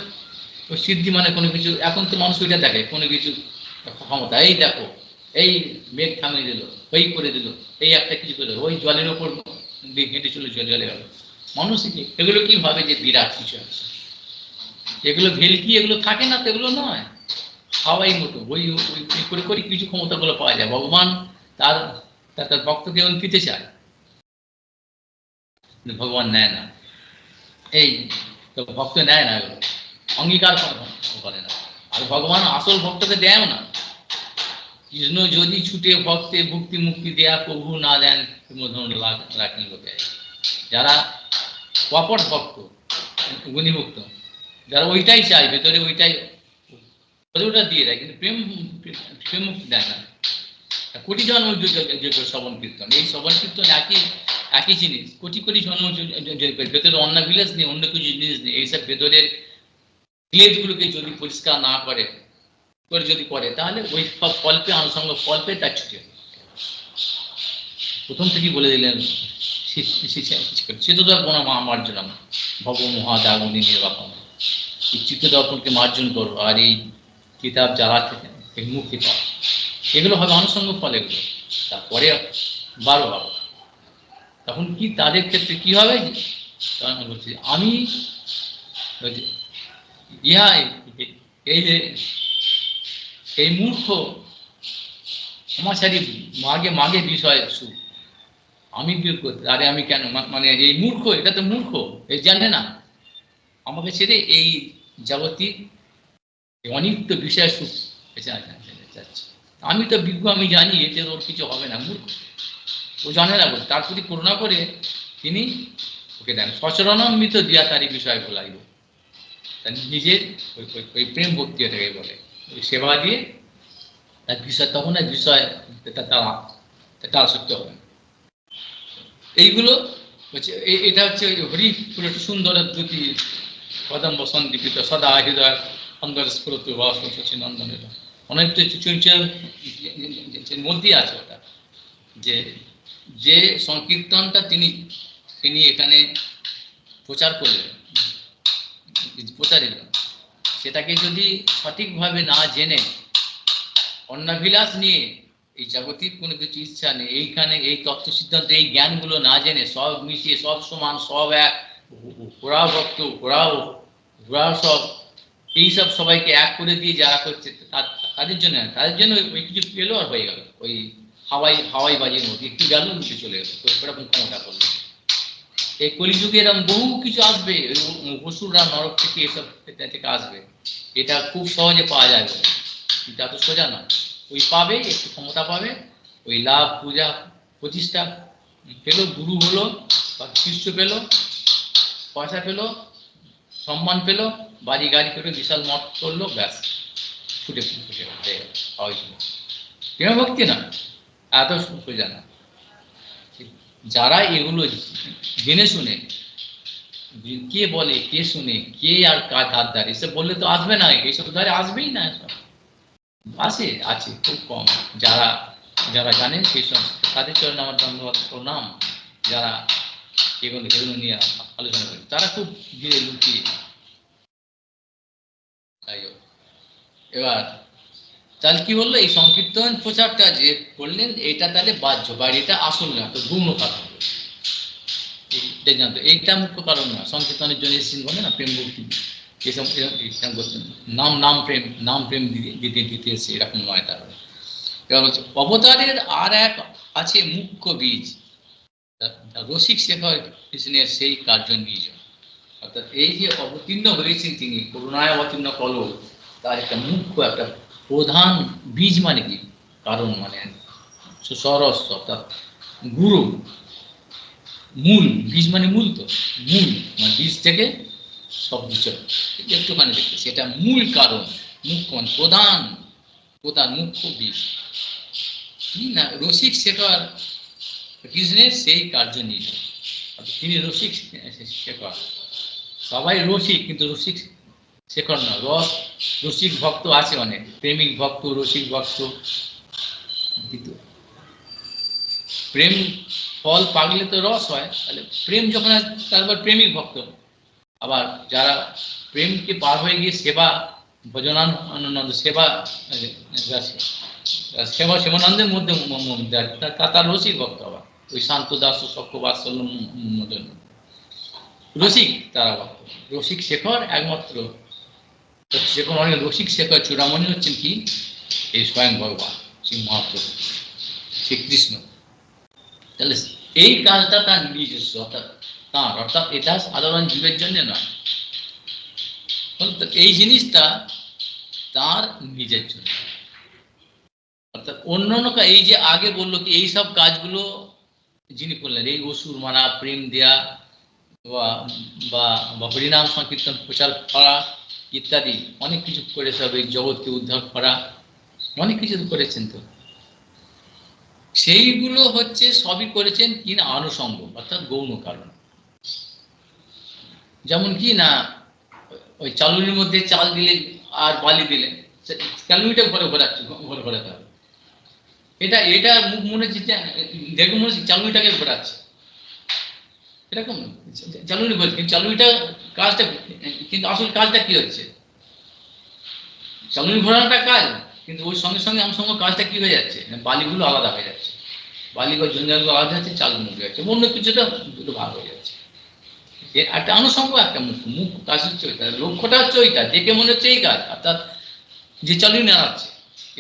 ওই সিদ্ধি মানে কোনো কিছু, এখন তো মানুষ ওইটা দেখে কোনো কিছু ক্ষমতা, এই দেখো এই মেঘ থামিয়ে দিল, ওই করে দিল, এই একটা কিছু করে, ওই জলের ওপর হেঁটে চলে জলে গেল। মানুষ এগুলো কি ভাবে যে বিরাট কিছু আছে, এগুলো ভেলকি, এগুলো থাকে না তো, এগুলো নয়, হাওয়াই মতো ওই করে করে কিছু ক্ষমতাগুলো পাওয়া যায়। ভগবান তার তার ভক্তকে এমন পেতে চায়, ভগবান নেয় না। এই তো ভক্ত নেয় না, এগুলো অঙ্গীকার করে না। আর ভগবান আসল ভক্তকে দেয়ও না। কৃষ্ণ যদি ছুটে ভক্তে ভক্তি মুক্তি দেয়া প্রভু না দেন রাখেন লোকে। যারা কপট ভক্ত, গুণীভক্ত, যারা ওইটাই চায় ভেতরে, ওইটাই ওটা দিয়ে দেয়, কিন্তু প্রেম মুক্তি দেয় না। কোটি জন্ম শ্রবণ কীর্তন, এই শ্রবণ কীর্তন একই জিনিস। কোটি কোটি জন্ম ভেতরে অন্য ভিলেজ নেই, অন্য কিছু জিনিস নেই। এইসব ভেতরের ভিলেজগুলোকে যদি পরিষ্কার না করে যদি করে, তাহলে ওই সব ফল পেয়ে, আনুষঙ্গ ফল পেয়ে তার ছুটি হবে। প্রথম থেকেই বলে দিলেন চিত্তদর্পণ মার্জনম ভব মহাদাগনি নির্বাপন। এই চিত্তদর্পণকে মার্জন করো। আর এই কিতাব যারা এই মুক্তি পাওয়া। এগুলো হবে অনুষঙ্গ ফল, এগুলো তারপরে 12 হবে। তখন কি তাদের ক্ষেত্রে কি হবে? তখন বলছি আমি ইহা এই যে এই মূর্খ সমাচারী মাগে মাগে বিষয় সুখ, আমি বিয়োগ করতে, আরে আমি কেন, মানে এই মূর্খ, এটা তো মূর্খ, এই জানে না আমাকে ছেড়ে এই জাগতিক অনিত্য বিষয় সুখ যাচ্ছে। আমি তো বিজ্ঞ, আমি জানি এতে ওর কিছু হবে না, মূর্খ ও জানে না বলে তার প্রতি করুণা করে তিনি ওকে দেন সচরণামৃত দিয়া তারই বিষয় বলাইব। তার নিজের ওই প্রেম ভক্তি এটাকে বলে, ওই সেবা দিয়ে তার বিষয়, তখন এই বিষয় তার সত্য হবে। এইগুলো হচ্ছে এটা হচ্ছে হরি পুরো সুন্দর দুটি কদম্ব সন্দীপিত সদা হৃদয় সুন্দর স্ফুরত নন্দনের অনেক মধ্যেই আছে ওটা, যে যে সংকীর্তনটা তিনি এখানে প্রচার করলেন, প্রচারিত, সেটাকে যদি সঠিকভাবে না জেনে অন্নাভিলাষ নিয়ে এই জাগতিক কোনো কিছু ইচ্ছা নেই, এইখানে এই তত্ত্ব সিদ্ধান্ত এই জ্ঞানগুলো না জেনে সব মিশিয়ে সব সমান সব এক, ঘোড়াও ভক্ত ঘোড়াও সব, এইসব সবাইকে এক করে দিয়ে যারা করছে তাদের জন্য ওই কিছু পেলো আর হয়ে গেল, ওই হাওয়াই বাজির মধ্যে একটু গেল নিচে চলে গেল, এরকম ক্ষমতা করলো। এই কলিযুগে এরকম বহু কিছু আসবে, অসুররা নরক থেকে এসব থেকে আসবে, এটা খুব সহজে পাওয়া যায় বলে, কিন্তু এত সোজা নয়। ওই পাবে, একটু ক্ষমতা পাবে, ওই লাভ পূজা প্রতিষ্ঠা পেলো, গুরু হলো বা শিষ্য পেলো, পয়সা পেলো, সম্মান পেলো, বাড়ি গাড়ি পেলো, বিশাল মঠ করলো, ব্যাস ফুটে প্রেম ভক্তি না, এত সোজা না। যারা এগুলো জেনে শুনে, কে বলে কে শুনে, কে আর কার হাত ধারে, এসব বললে তো আসবে না, এইসব ধারে আসবেই না, আছে খুব কম। যারা জানেন সেই সব তাদের চরণে আমার ধন্যবাদ প্রণাম। যারা এগুলো নিয়ে আলোচনা করেন তারা খুব ধীরে লুকিয়ে। তাই এবার তাহলে কি বললো, এই সংকীর্তন প্রচারটা যে করলেন এটা তাহলে বাহ্য, বা এটা আসল না, তো গৌণ কারণ জানতো, এইটা মুখ্য কারণ না। সংকীর্তনের জন্য এসেছেন বলে না প্রেম ভক্তি, এসব করতেন, নাম প্রেম দিতে এসে এরকম নয়। তার এবার হচ্ছে অবতারের আর এক আছে মুখ্য বীজ, রসিক শেখর কৃষ্ণের সেই কার্য নিজ, অর্থাৎ এই যে অবতীর্ণ হয়েছেন তিনি, করুণায় অবতীর্ণ কল, তার একটা মুখ্য একটা প্রধান বীজ, মানে কি কারণ, মানে সরস, অর্থাৎ গুরু, মূল, বীজ মানে মূল, তো মূল মানে বীজ থেকে সব কিছু একটুখানি দেখতে, সেটা মূল কারণ, মুখ্য মানে প্রধান মুখ্য বীজ কি না, রসিক শেখর কৃষ্ণের সেই কার্য নিজ, তিনি রসিক শেখর। সবাই রসিক, কিন্তু রসিক শেখর না। রসিক ভক্ত আছে অনেক, প্রেমিক ভক্ত, রসিক ভক্ত, কিন্তু প্রেম ফল পাগলে তো রস হয়, তাহলে প্রেম যখন তারপর প্রেমিক ভক্ত। আবার যারা প্রেমকে পার হয়ে গিয়ে সেবা ভজনানন্দ সেবা সেবানন্দের মধ্যে তার রসিক ভক্ত। আবার ওই শান্ত দাস ও সক্ষ বাৎসল্য মদন রসিক, তারা ভক্ত। রসিক শেখর একমাত্র শেখর, অনেক রসিক শেখর চূড়ামণি হচ্ছেন কি এই স্বয়ং ভগবান শ্রী মহাপ্রভু শ্রীকৃষ্ণ। তাহলে এই কাজটা তার নিজস্ব, অর্থাৎ এটা সাধারণ জীবের জন্য নয়, এই জিনিসটা তার নিজের জন্য। অর্থাৎ অন্যান্য এই যে আগে বললো কি এই সব কাজগুলো যিনি করলেন, এই অসুর মারা, প্রেম দেয়া বা হরিনাম সংকীর্তন প্রচার করা ইত্যাদি অনেক কিছু করে, সব এই জগৎকে উদ্ধার করা অনেক কিছু করেছেন। তো সেইগুলো হচ্ছে সবই করেছেন কিনা আনুষঙ্গ, অর্থাৎ গৌণ কারণ। যেমন কি না, ওই চালুনির মধ্যে চাল দিলে আর বালি দিলে চালুনিটা ঘরে ঘোরাতে হবে। এটা মুখ মনে হচ্ছে, দেখে মনে হচ্ছে চালুনিটাকে ঘোরাচ্ছে, এরকম চালুনি বলছে, কিন্তু চালুনিটা কাজটা, কিন্তু আসল কাজটা কি হচ্ছে, চালুনি ঘোরানোটা কাজ, কিন্তু ওর সঙ্গে সঙ্গে আমার সঙ্গে কাজটা কি হয়ে যাচ্ছে, বালিগুলো আলাদা হয়ে যাচ্ছে, বালি বা জঞ্জালগুলো আলাদা যাচ্ছে, চালগুলো উঠে যাচ্ছে, অন্য কিছুটা দুটো ভাগ হয়ে যাচ্ছে। একটা আনুষঙ্গ, একটা মুখ, মুখ কাজ হচ্ছে ওইটা, লক্ষ্যটা হচ্ছে ওইটা, দেখে মনে হচ্ছে এই কাজ, অর্থাৎ যে চালুই নাড়াচ্ছে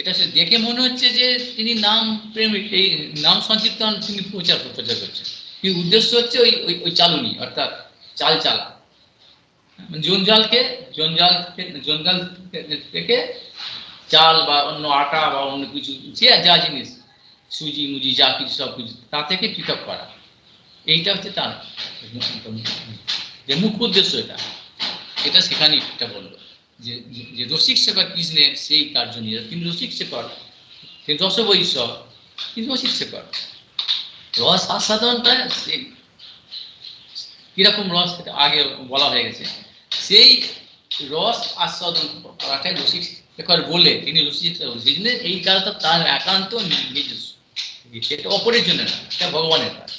এটা সে দেখে মনে হচ্ছে যে তিনি নাম প্রেমিক, এই নাম সংকীর্তন তিনি প্রচার করছেন, কিন্তু উদ্দেশ্য হচ্ছে ওই ওই ওই চালুনি, অর্থাৎ চাল চালা, জঞ্জাল থেকে চাল বা অন্য আটা বা অন্য কিছু, যে যা জিনিস সুজি মুজি যা কিছু সব কিছু তা থেকে পৃথক করা, এইটা হচ্ছে তার যে মুখ্য উদ্দেশ্য। এটা সেখানে এটা বললো যে যে রসিক শেখর কৃষ্ণের সেই কার্য নিয়ে, তিনি রসিক শেখর, তিনি রসবৈশ্য, কিন্তু রসিক শেখর রস আস্বাদনটা সেই কিরকম রস আগে বলা হয়ে গেছে, সেই রস আস্বাদন করাটাই রসিক শেখর বলে তিনি রসিক শেখর, সেই জন্য এই কাজটা তার একান্ত নিজস্ব, সেটা অপরের জন্য না, এটা ভগবানের কাজ।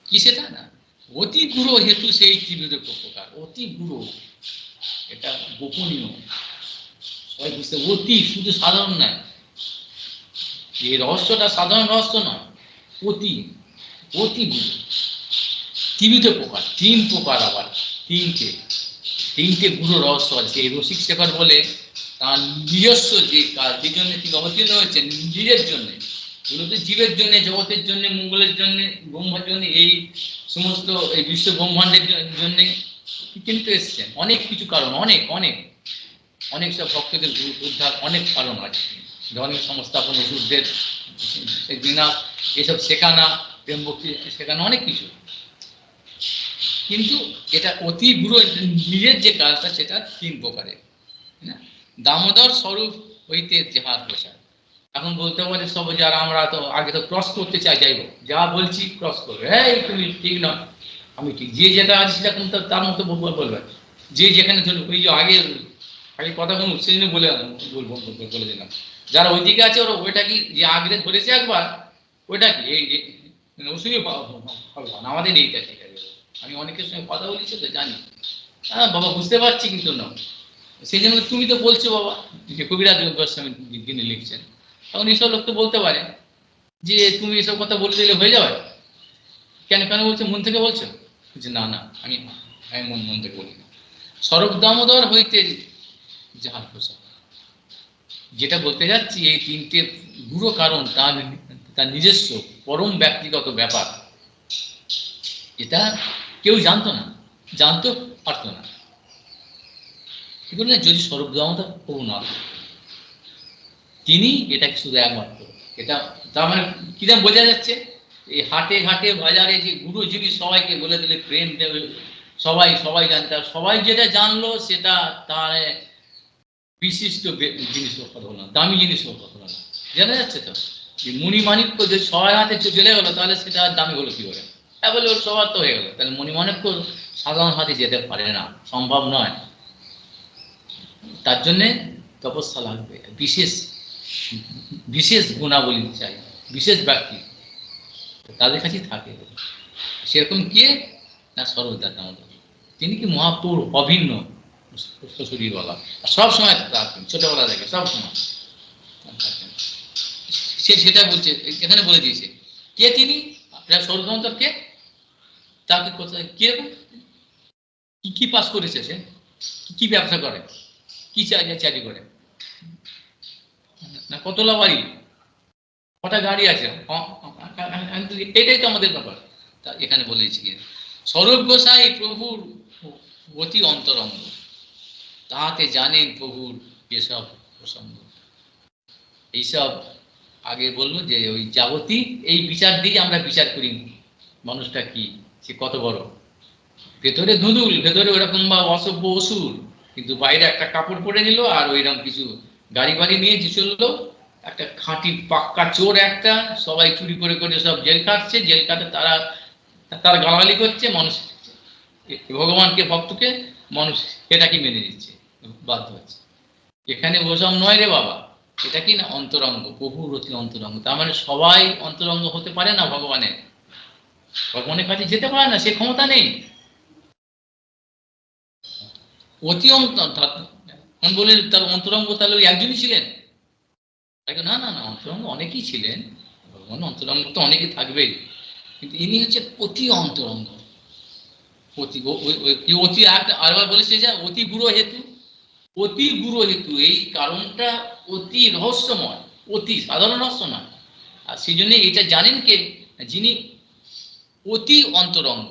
কি সেটা না, অতি গুরু হেতু সেই ত্রিবিধ প্রকার, অতি গুরু, এটা গোপনীয়, সবাই বুঝতে, অতি শুধু সাধারণ নয়, এই রহস্যটা সাধারণ রহস্য নয়, অতি অতি গুরু, ত্রিবিধ প্রকার, তিন প্রকার, আবার তিনটে গুরু রহস্য আছে। এই রসিক শেখর বলে তার নিজস্ব যে কাজ, যে জন্য তিনি অবতীর্ণ হয়েছেন, নিজের জন্য, মূলত জীবের জন্য, জগতের জন্য, মঙ্গলের জন্য, ব্রহ্মার জন্য, এই সমস্ত এই বিশ্ব ব্রহ্মাণ্ডের জন্য কিন্তু এসছেন। অনেক কিছু কারণ, অনেক অনেক অনেক সব ভক্তদের উদ্ধার, অনেক কারণ আছে, ধর্মের সংস্থাপন, ওষুধদের বিনাশ, এসব শেখানা, প্রেম ভক্তি শেখানো, অনেক কিছু। কিন্তু এটা অতি গুরু নিজের যে কাজটা সেটা তিন প্রকারের, না, দামোদর স্বরূপ হইতে যাহার প্রসার। এখন বলতে পারে সব, যারা আমরা তো আগে তো ক্রস করতে চাইবো, যা বলছি ক্রস করবে, হ্যাঁ তুমি ঠিক নয় আমি ঠিক, যে যেটা আছে সেটা কিন্তু তার মতো বলবে, যে যেখানে ওই যে আগে আগে কথা কোনো সেই জন্য বলে দিলাম, যারা ওইদিকে আছে ওরা ওইটা কি যে আগে ধরেছে একবার, ওইটা কি এই ওষুধই আমাদের এইটা ঠিক আছে। আমি অনেকের সঙ্গে কথা বলেছি তো জানি, হ্যাঁ বাবা বুঝতে পারছি, কিন্তু না সেই জন্য তুমি তো বলছো বাবা, যে কবিরাজ গোস্বামী যিনি লিখছেন, তখন এইসব লোক তো বলতে পারে যে তুমি এসব কথা বলে দিলে হয়ে যাবে, কেন কেন বলছো, মন থেকে বলছো, যে না না আমি আমি মন থেকে বলি না। স্বরূপ দামোদর হইতে যাহার প্রসার, যেটা বলতে যাচ্ছি, এই তিনটে গুরু কারণ তার নিজস্ব পরম ব্যক্তিগত ব্যাপার, এটা কেউ জানতো না, জানতে পারতো না, কি বললেন, যদি স্বরূপ দামোদর প্রভু না, তিনি এটাকে শুধু একমাত্র, এটা তার মানে কিরকম বোঝা যাচ্ছে, এই হাটে ঘাটে বাজারে যে গুরু যিনি সবাইকে বলে দিলে প্রেম দেবে, সবাই সবাই জানতে, সবাই যেটা জানলো সেটা তার বিশিষ্ট জিনিস কথা হলো না, দামি জিনিস কথা হলো না, জানা যাচ্ছে তো, যে মণিমাণিক্য যে সবাই হাতে চলে গেলো, তাহলে সেটা দামি হলো কি করে, বলে ওর সবার তো হয়ে গেলো, তাহলে মণিমাণিক্য সাধারণ হাতে যেতে পারে না, সম্ভব নয়, তার জন্যে তপস্যা লাগবে, বিশেষ বিশেষ গুণাবলী চাই, বিশেষ ব্যক্তি তাদের কাছেই থাকে, সেরকম কে না সর্বদাতা আমাদের, তিনি কি মহাপুর অভিন্ন শ্বশুরিওয়ালা, সব সময় থাকতেন, ছোটবেলা থেকে সব সময় সে সেটা বলছে, এখানে বলে দিয়েছে কে তিনি, সর্বদন্তর কে, তাকে কোথায় কিরকম কি কি পাস করেছে, সে কি ব্যবসা করে, কি চাকরি করে, না কতলা বাড়ি, কটা গাড়ি আছে, এটাই তো আমাদের ব্যাপার। তা এখানে বলেছি স্বরূপ গোসাই প্রভুর অতি অন্তরঙ্গ, তাহাতে জানেন প্রভুর এসব প্রসঙ্গ, এইসব আগে বলবো যে ওই জাগতিক এই বিচার দিয়ে আমরা বিচার করি মানুষটা কি, সে কত বড়, ভেতরে ধুঁধুল, ভেতরে ওরকম বা অসভ্য অসুর, কিন্তু বাইরে একটা কাপড় পরে নিল আর ওইরকম কিছু গাড়ি বাড়ি নিয়ে যে চললো, একটা খাঁটি পাক্কা চোর, একটা সবাই চুরি করে করে সব জেল কাটছে, জেল কাটে তারা গালাগালি করছে, মানুষ ভগবানকে ভক্তকে মানুষ এটাকে মেনে নিচ্ছে, বাধ্য হচ্ছে। এখানে ওসব নয় রে বাবা, এটা কি না অন্তরঙ্গ, প্রভুর অতি অন্তরঙ্গ, তার মানে সবাই অন্তরঙ্গ হতে পারে না, ভগবানের কাছে যেতে পারে না, সে ক্ষমতা নেই, অতি অন্তর বলে তার অন্তরঙ্গ, তাহলে ওই একজনই ছিলেন, না না না, অন্তরঙ্গ অনেকেই ছিলেন, ভগবান অন্তরঙ্গ তো অনেকেই থাকবেই, কিন্তু ইনি হচ্ছে অতি অন্তরঙ্গ। অতি অতি আরেকবার বলেছে যে অতি গুরু হেতু, অতি গুরু হেতু, এই কারণটা অতি রহস্যময়, অতি সাধারণ রহস্য নয়। আর সেই জন্য এটা জানেন কে, যিনি অতি অন্তরঙ্গ,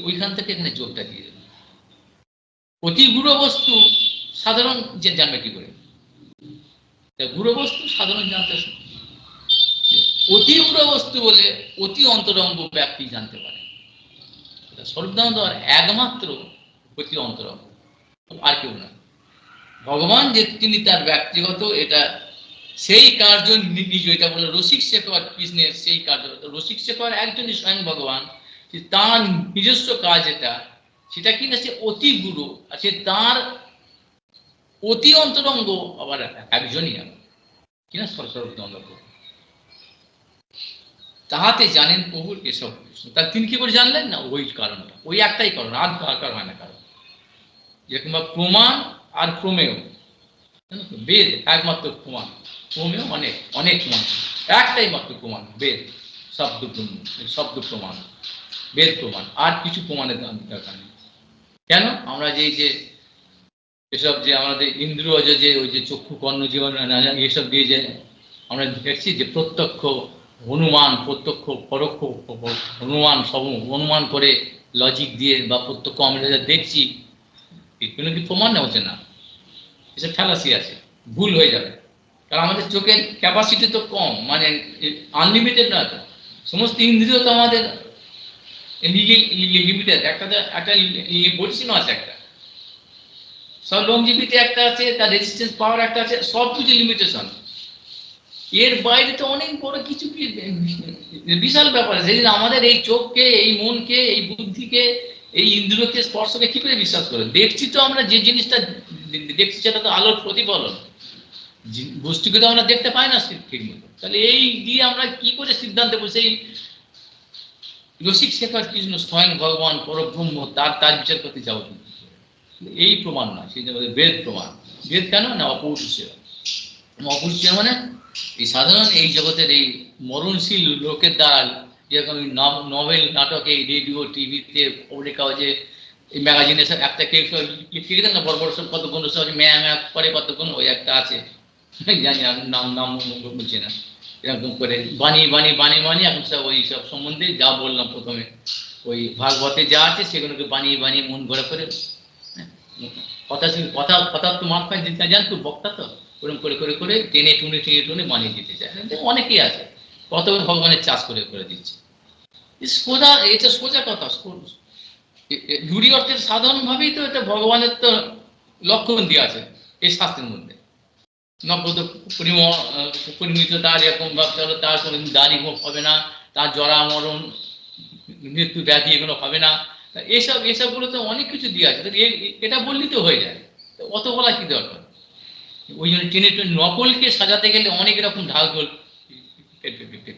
ওইখান থেকে এখানে যোগটা দিয়ে দেবেন। অতি গুরু বস্তু সাধারণ যে জানবে কি করে, গুরু বস্তু সাধারণ জানতে, অতি গুরু বস্তু বলে অতি অন্তরঙ্গ ব্যক্তি জানতে পারে। স্বরূপদানন্দ একমাত্র অতি অন্তরঙ্গ, আর কেউ না। ভগবান যে তিনি তার ব্যক্তিগত এটা সেই কার্য নিজ, এটা বলে রসিক শেখর কৃষ্ণের সেই কার্য, রসিক শেখর একজনই স্বয়ং ভগবান, তার নিজস্ব কাজ এটা, সেটা কিনা সে অতি গুরু, আর সে তার অতি অন্তরঙ্গ আবার একজনই কিনা স্বরূপদানন্দ। তাহাতে জানেন প্রভুর এসব প্রশ্ন, তা তিনি কি করে জানলেন না, ওই কারণটা, ওই একটাই কারণ, আর দরকার হয় না কারণ। যেরকম প্রমাণ আর প্রমেয়, বেদ একমাত্র প্রমাণ, প্রমেয় অনেক অনেক প্রমাণ, একটাই মাত্র প্রমাণ বেদ, শব্দ প্রমাণ, বেদ প্রমাণ, আর কিছু প্রমাণের দরকার নেই। কেন আমরা যে এসব যে আমাদের ইন্দ্রিয় যে ওই যে চক্ষু কর্ণ জীবন এসব দিয়ে যে আমরা দেখছি যে প্রত্যক্ষ অনুমান, প্রত্যক্ষ পরোক্ষ অনুমান, সব অনুমান করে লজিক দিয়ে বা প্রত্যক্ষ আমরা যা দেখছি, এগুলো কি প্রমাণ না হচ্ছে না, এসব ফ্যালাসি আছে, ভুল হয়ে যাবে। কারণ আমাদের চোখের ক্যাপাসিটি তো কম, মানে আনলিমিটেড নয় তো, সমস্ত ইন্দ্রিয় তো আমাদের লিমিটেড, একটা বলছি আছে একটা, সব লংজিভিটি একটা আছে, তার রেজিস্ট্যান্স পাওয়ার একটা আছে, সব কিছু লিমিটেশন। এর বাইরে তো অনেক বড় কিছু বিশাল ব্যাপার আছে। সেদিন আমাদের এই চোখকে, এই মনকে, এই বুদ্ধিকে, এই ইন্দ্রিয়কে, স্পর্শকে কি করে বিশ্বাস করে দেখছি? তো আমরা যে জিনিসটা দেখছি সেটা তো আলোর প্রতিফলন, বস্তুকে তো আমরা দেখতে পাই না ঠিক মতো। তাহলে এই দিয়ে আমরা কি করে সিদ্ধান্ত দেবো? সেই রসিক শেখর কৃষ্ণ স্বয়ং ভগবান পরব্রহ্ম, তার বিচার করতে যাবো, এই প্রমাণ নয়, সেই জন্য বেদ প্রমাণ। বেদ কেন না, অপৌরুষীয়। অপৌরুষীয় মানে এই সাধারণ এই জগতের এই মরণশীল লোকের দ্বারা, যেরকম নভেল, নাটকে, রেডিও, টিভিতে, খবরের কাগজে, এই ম্যাগাজিনে সব একটা কেউ লিখে দেন না, বড় বড় সব কতগুণ সব ম্যা ম্যা করে কতগুণ, ওই একটা আছে জানি নাম বলছি না, এরকম করে বানিয়ে বানিয়ে বানিয়ে বানিয়ে এখন সব ওই সব সম্বন্ধে যা বললাম প্রথমে, ওই ভাগবতে যা আছে সেগুলোকে বানিয়ে বানিয়ে মন ঘোরা করে কথা কথা কথা তো মাথায় দিতে জান তো, বক্তা তো ওরকম করে করে করে টেনে টুনে বানিয়ে দিতে চায়। অনেকেই আছে কত ভগবানের চাষ করে করে দিচ্ছে, সোজা, এটা সোজা কথা। জুড়ি অর্থের সাধারণভাবেই তো এটা ভগবানের তো লক্ষণ দিয়ে আছে এই শাস্ত্রের মধ্যে। নব্বত পরিমিত, তার এরকম ভাবতে, তার কোনো দাড়ি হবে না, তার জরা মরণ মৃত্যু ব্যাধি এগুলো হবে না, এসবগুলো তো অনেক কিছু দিয়ে আছে। এটা বললেই তো হয়ে যায়, অত বলা কি দরকার? ওই জন্য টেনে টেনে নকলকে সাজাতে গেলে অনেক রকম ঢাল ঢোল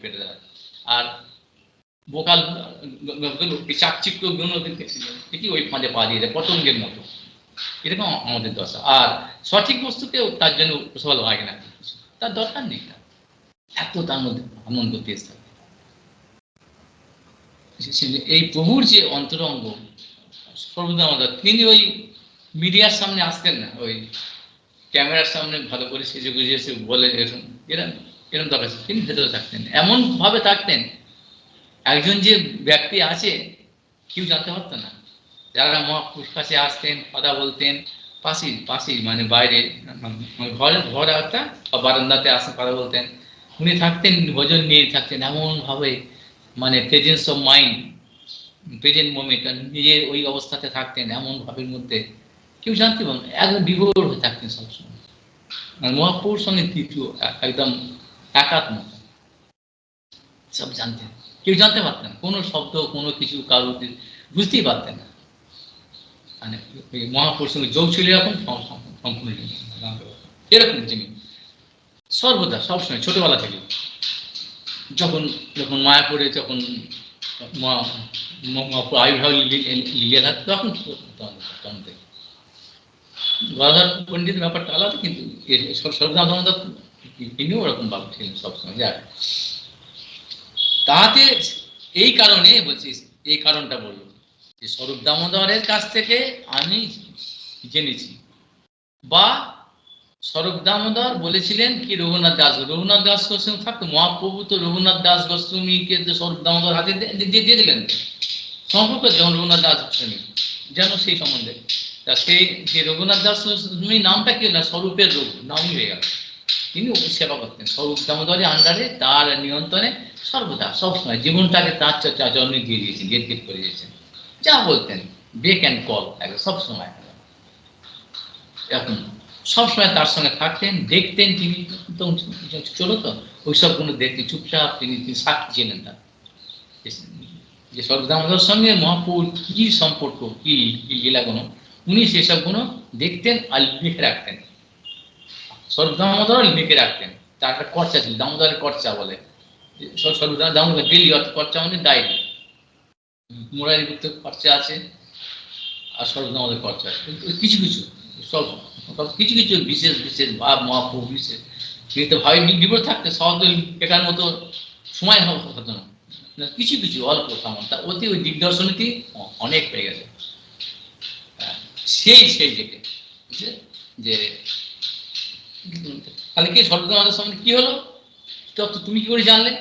পেটে দেয়। আর বোকাল চাকচিক্য দেখি ওই ফাঁদে পা দিয়ে যায় পতঙ্গের মতো, এরকম আমাদের দশা। আর সঠিক বস্তুকেও তার জন্য সফল লাগে না, তার দরকার নেই, এত তার মধ্যে আনন্দ তেজ থাকে। এই প্রভুর যে অন্তরঙ্গ সর্বদামদা, তিনি ওই মিডিয়ার সামনে আসতেন না, ওই ক্যামেরার সামনে ভালো করে সেজে গুজে এসে বলে এরকম এরম এরম দরকার, তিনি ভেতরে থাকতেন, এমন ভাবে থাকতেন একজন যে ব্যক্তি আছে কেউ জানতে পারতো না। যারা মহাপুরুষ কাছে আসতেন, কথা বলতেন, পাশেই মানে বাইরে ঘর একটা বারান্দাতে আসেন, কথা বলতেন, উনি থাকতেন ভোজন নিয়ে থাকতেন এমন ভাবে, মানে presence of mind, present moment, নিজের ওই অবস্থাতে থাকতেন এমন ভাবের মধ্যে, কেউ জানতে পারেন, একদম বিভোর হয়ে থাকতেন সবসময়। মহাপুরুষ সঙ্গে তৃতীয় একদম একাত্ম, সব জানতেন, কেউ জানতে পারতেন, কোনো শব্দ কোনো কিছু কারো বুঝতেই পারতেন না। মানে মহাপুরুষ সঙ্গে যোগ ছিল এরকম সম্পূর্ণ এরকম তিনি সর্বদা সবসময় ছোটবেলা থেকে, যখন মায়াপুরে যখন আবির্ভাব লিগে থাকতো তখন থেকে গদাধর পণ্ডিত ব্যাপারটা আলাদা, কিন্তু স্বরূপদাম দামোদর তিনিও ওরকম ভাবছিলেন সবসময়। যাক, তাতে এই কারণে বলছি, এই কারণটা বললো যে স্বরূপ দামোদরের কাছ থেকে আমি জেনেছি, বা স্বরূপ দামোদর বলেছিলেন কি রঘুনাথ দাস গোস্বামী থাকতো, মহাপ্রভু তো রঘুনাথ দাস গোস্বামীকে স্বরূপ দামোদর হাতে দিয়ে দিলেন সম্পর্ক, যেমন রঘুনাথ দাস গোস্বামী যেন সেই সম্বন্ধে। তা সেই রঘুনাথ দাস গোস্বামী নামটা কি না, স্বরূপের রূপ নামই হয়ে গেল। তিনি সেবা করতেন স্বরূপ দামোদরের আন্ডারে, তার নিয়ন্ত্রণে সর্বদা সবসময় জীবনটাকে তার চরণে দিয়ে দিয়েছেন, ডেডিকেট করে দিয়েছেন। যা বলতেন বেক অ্যান্ড কল, সবসময় এখন সবসময় তার সঙ্গে থাকতেন, দেখতেন। তিনি চলো তো ওইসবগুলো দেখতে চুপচাপ তিনি সাক্ষী ছিলেন তার, যে স্বরূপ দামোদরের সঙ্গে মহাপ্রভুর কি সম্পর্ক, কি লীলাগুলো উনি সেসবগুলো দেখতেন আর লিখে রাখতেন। স্বরূপ দামোদর লিখে রাখতেন। তার একটা খরচা ছিল, দামোদরের খরচা বলে, স্বরূপ দামোদর ডেলি খরচা মানে ডায়েরি। মুরারি গুপ্তের খরচা আছে আর স্বরূপ দামোদরের খরচা আছে, কিছু কিছু সব কিছু কিছু বিশেষ বিশেষ ভাব মহাপ্রভু বিশেষ কিন্তু ভাবে বিপদ থাকতে সহজ লেখার মতো সময় হতো না, কিছু কিছু অল্প তেমন, তার অতি ওই দিগদর্শনীতি অনেক হয়ে গেছে। সেই দেখে যে তাহলে কি স্বরূপ দামোদরের সঙ্গে কি হলো, তুমি কি করে জানলে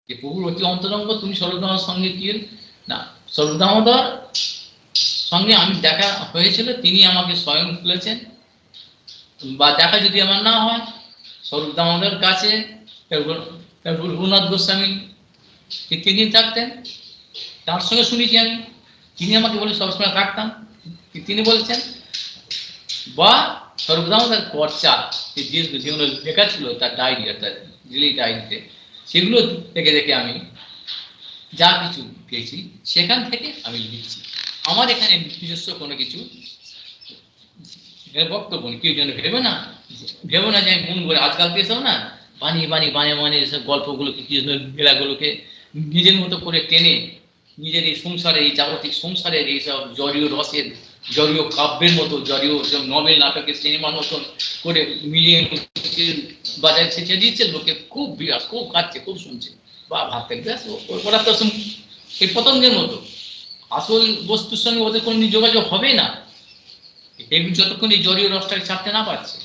যে প্রভুর অতি অন্তরঙ্গ তুমি স্বরূপ দামোদরের সঙ্গে কি না? স্বরূপ দামোদর সঙ্গে আমি দেখা হয়েছিল, তিনি আমাকে স্বয়ং খুলেছেন, বা দেখা যদি আমার না হয় স্বরূপ দামোদরের কাছে রঘুনাথ গোস্বামী তিনি থাকতেন, তার সঙ্গে শুনেছি আমি, তিনি আমাকে বলে সবসময় থাকতাম, তিনি বলছেন। বা স্বরূপ দামোদর খরচা যেগুলো লেখা ছিল তার ডায়েরি, অর্থাৎ ডেইলি ডায়েরিতে, সেগুলো থেকে দেখে আমি যা কিছু পেয়েছি সেখান থেকে আমি লিখছি। আমার এখানে নিজস্ব কোনো কিছু বক্তব্য নেই, কেউ যেন ভেবে না যে আমি মন করে আজকাল এসব না বানিয়ে এসব গল্পগুলোকে মেলাগুলোকে নিজের মতো করে টেনে নিজের এই সংসারে, এই জাগতিক সংসারের এইসব জড়ীয় রসের, জড়ীয় কাব্যের মতো, জড়ীয় নভেল নাটকের সিনেমার মতন করে মিলিয়ে বাজারে ছেঁচে দিচ্ছে, লোকে খুব বিরাস, খুব খাচ্ছে, খুব শুনছে, বা ভাবতে ব্যাস ওরা তো এই পতঙ্গের মতো, আসল বস্তুর সঙ্গে ওদের কোনো যোগাযোগ হবে না এগুলো যতক্ষণ এই জড়ীয় রসটাকে ছাড়তে না পারছে।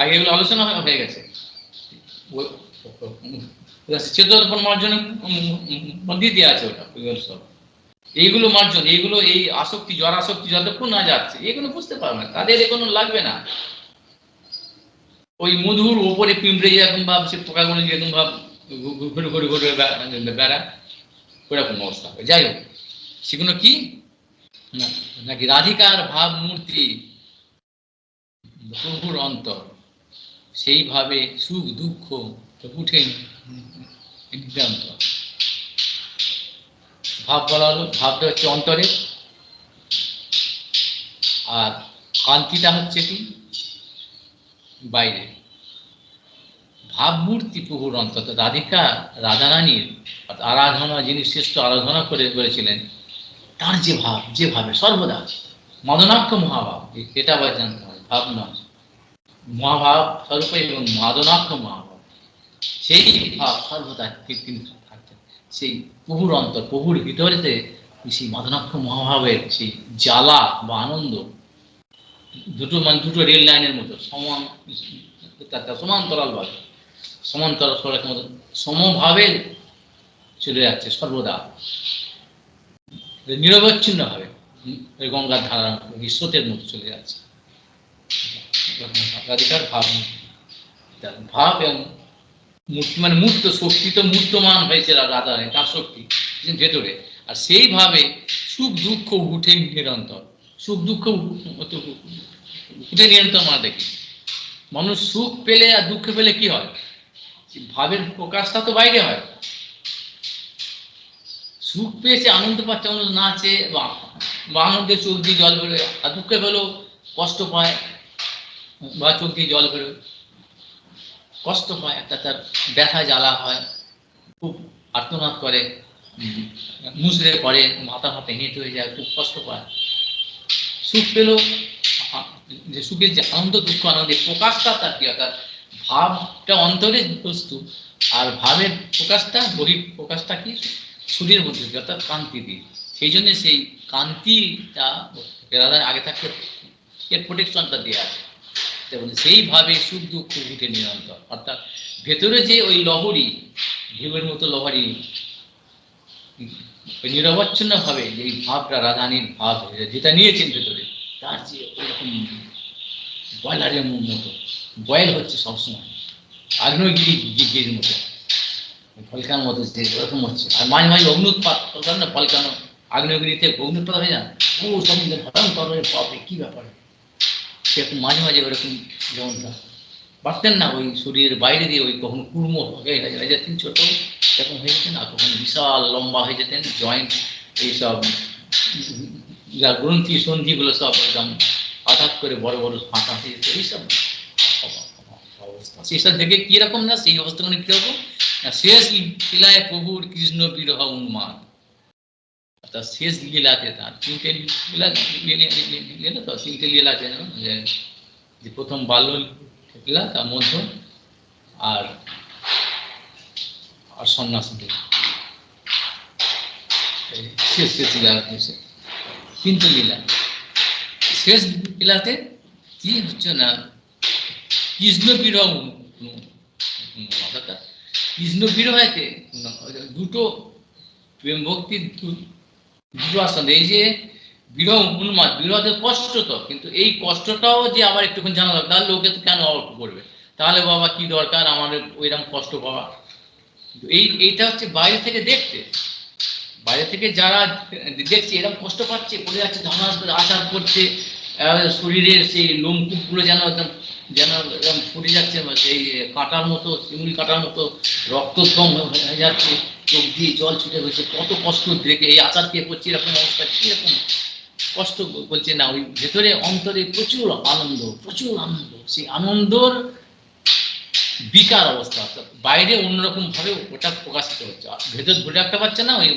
আগে এগুলো আলোচনা হয়ে গেছে, চেতন মার্জনের মধ্যে দিয়ে আছে ওটা সব, এইগুলো মার্জন, এইগুলো এই আসক্তি জড়াসক্তি যতক্ষণ না যাচ্ছে এগুলো বুঝতে পারবে না, তাদের এগুলো লাগবে না। ওই মধুর ওপরে পিঁপড়ে যেরকম ভাব, সে পোকাগুলো যেরকম ভাব ঘুরে ঘুরে ঘুরে বেড়া, ওরকম অবস্থা হবে। যাই হোক, সেগুলো কি নাকি রাধিকার ভাব মূর্তি প্রভুর অন্তর, সেইভাবে সুখ দুঃখ উঠে ভাব বলা হলো, ভাবটা হচ্ছে অন্তরে, আর কান্তিটা হচ্ছে কি বাইরে। ভাবমূর্তি প্রভুর অন্তর, রাধিকা রাধারানীর আরাধনা, যিনি শ্রেষ্ঠ আরাধনা করেছিলেন, তার যে ভাব, যে ভাবে সর্বদা মাদনাক্ষ মহাভাব, এটা আবার জানতে হয়, ভাব নয়, মহাভাব স্বরূপ এবং মাদনাক্ষ মহাভাব, সেই ভাব সর্বদা তিনি থাকতেন। সেই প্রভুর অন্তর, প্রভুর ভিতরেতে সেই মাদনাক্ষ মহাভাবের সেই জ্বালা বা আনন্দ, দুটো রেল লাইনের মতো সমান্তরাল ভাবে, সমান্তরাল সড়কের মতো সমভাবে চলে যাচ্ছে সর্বদা, নিরবচ্ছিন্ন ভাবে গঙ্গার ধারা স্রোতের মতো চলে যাচ্ছে। রাধিকার ভাব এবং মূর্তি, মানে মূর্ত শক্তি তো মূর্তমান হয়েছে রাধারানী, তার শক্তি ভেতরে, আর সেইভাবে সুখ দুঃখ উঠে নিরন্তর, সুখ দুঃখ উঠে নিরন্তর। মানে দেখি মানুষ সুখ পেলে আর দুঃখ পেলে কি হয়, ভাবের প্রকাশটা তো বাইরে হয়। সুখ পেয়েছে, আনন্দ পাচ্ছে, আনন্দ নাচে বা আনন্দের চোখ দিয়ে জল বেরোয়, আর দুঃখে পেলেও কষ্ট পায় বা চোখ দিয়ে জল বেরোয়, কষ্ট পায়, একটা তার ব্যথা জ্বালা হয়, খুব আর্তনাদ করে, মুসড়ে পড়ে, মাথা হেঁটে হয়ে যায়, খুব কষ্ট পায়। সুখ পেলেও যে সুখের যে আনন্দ দুঃখ আনন্দের প্রকাশটা তার কি, অর্থাৎ ভাবটা অন্তরের বস্তু আর ভাবের প্রকাশটা বহির প্রকাশটা কি শরীরের মধ্যে, অর্থাৎ কান্তি দিয়ে। সেই জন্য সেই কান্তিটা রাধার আগে থাকতে এর প্রোটেকশনটা দেওয়া আছে। সেইভাবে সুখ দুঃখ উঠে নিরন্তর, অর্থাৎ ভেতরে যে ওই লহরী, ঢেউয়ের মতো লহরী নিরবচ্ছিন্ন ভাবে যে এই ভাবটা রাধানীর ভাব যেটা নিয়েছেন ভেতরে, তার যে ওইরকম বয়লারের মতো বয়েল হচ্ছে সবসময়, আগ্নেয়গিরির মতো ফলকানোর মতো যে ওরকম হচ্ছে। আর মাঝে মাঝে অগ্নুৎপাত না, ফলকানো আগ্নেয়গিরিতে অগ্নুৎপাত হয়ে যান, ও সব ভয়ঙ্কর পাবে কি ব্যাপার, সেরকম মাঝে মাঝে ওরকম যেমনটা পারতেন না ওই শরীরের বাইরে দিয়ে ওই কখনো কুর্ম হয়ে যেতেন ছোট এরকম হয়ে যেতেন, আর কখনো বিশাল লম্বা হয়ে যেতেন, জয়েন্ট এইসব যা গ্রন্থি সন্ধিগুলো সব একদম হঠাৎ করে বড় বড় ফাঁকা হয়ে যেত, এইসব অবস্থা। সেসব দেখে কিরকম না, সেই অবস্থাগুলো কিরকম না, শেষ লীলায় প্রভুর কৃষ্ণ বিরহ উন্মাদ, অর্থাৎ শেষ লীলাতে তার তিনটে লীলা তো, তিনটে লীলা আছে যে প্রথম বাল্য লীলা, তার মধ্য আর সন্ন্যাস লীলা, শেষ শেষ লীলা তিনটে লীলা। শেষ লীলাতে কি হচ্ছে না, কৃষ্ণ বিরহ, অর্থাৎ কৃষ্ণ বিরহেতে দুটো প্রেম ভক্তির দুটো আসলে, এই যে বিরহ উন্মাদ, বিরহতে কষ্ট তো, কিন্তু এই কষ্টটাও যে আবার একটুখানি জানা দরকার, তাহলে লোকে তো কেন অল্প করবে, তাহলে বাবা কি দরকার আমাদের ওইরকম কষ্ট পাওয়া। এইটা হচ্ছে বাইরে থেকে দেখতে, বাইরে থেকে যারা দেখছে এরকম কষ্ট পাচ্ছে, পড়ে যাচ্ছে, ধনাস করে আচার করছে, শরীরের সেই লোমকূপগুলো যেন একদম যেন এরকম ফুটে যাচ্ছে, সেই কাঁটার মতো, শিমুল কাঁটার মতো রক্তদম হয়ে যাচ্ছে, চোখ দিয়ে জল ছুটে হয়েছে, কত কষ্ট দেখে এই আচার খেয়ে পড়ছে, এরকম অবস্থা কিরকম কষ্ট বলছে না, ওই ভেতরে অন্তরে প্রচুর আনন্দ, প্রচুর আনন্দ, সেই আনন্দর বিকার অবস্থা, অর্থাৎ বাইরে অন্যরকম ভাবে ওটা প্রকাশিত হচ্ছে, ভেতর ধরে রাখতে পারছে না, ওই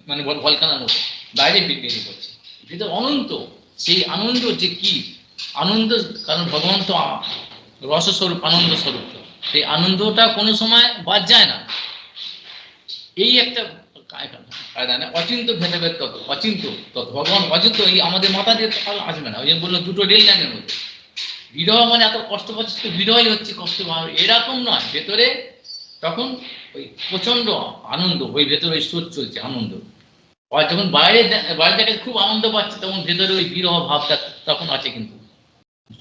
মানে ভলকানার মতো বাইরে বেরিয়ে পড়ছে, ভেতর অনন্ত সেই আনন্দ। যে কি আনন্দ, কারণ ভগবান তো রসস্বরূপ, আনন্দ স্বরূপ, সেই আনন্দটা কোনো সময় বাদ যায় না। এই একটা অচিন্ত ভেদাভেদ তত, অচিন্ত তত ভগবান অচিন্ত, এই আমাদের মাথা দিয়ে আসবে না। ওই যে বললো দুটো রেল লাইনের মধ্যে, বিরহ মানে এত কষ্ট পাচ্ছে তো বিরহই হচ্ছে কষ্ট পাবে, এরকম নয়, ভেতরে তখন ওই প্রচন্ড আনন্দ, ওই ভেতরে ওই স্রোত চলছে আনন্দ। আর যখন বাইরে বাইরে দেখে খুব আনন্দ পাচ্ছে, তখন ভেতরে ওই বিরহ ভাবটা তখন আছে, কিন্তু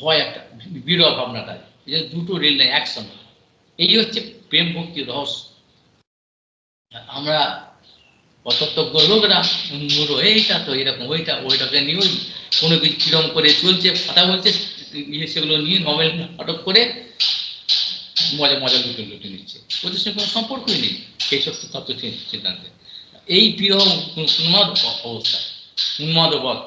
ভয় একটা বিরহ ভাবনাটা, এই যে দুটো রেল লাইন একসঙ্গে, এই হচ্ছে প্রেম ভক্তির রহস্য। আমরা অতজ্ঞ লোকরা এইটা তো এরকম, ওইটাকে নিয়ে কোনো কিছু কিরম করে চলছে, কথা বলছে, সেগুলো নিয়ে নভেল নাটক করে মজা মজা লুটে নিচ্ছে, ওদের সঙ্গে কোনো সম্পর্কই নেই এইসব তত্ত্ব সিদ্ধান্তে। এই বিরহ উন্মাদ অবস্থা, উন্মাদ বধ,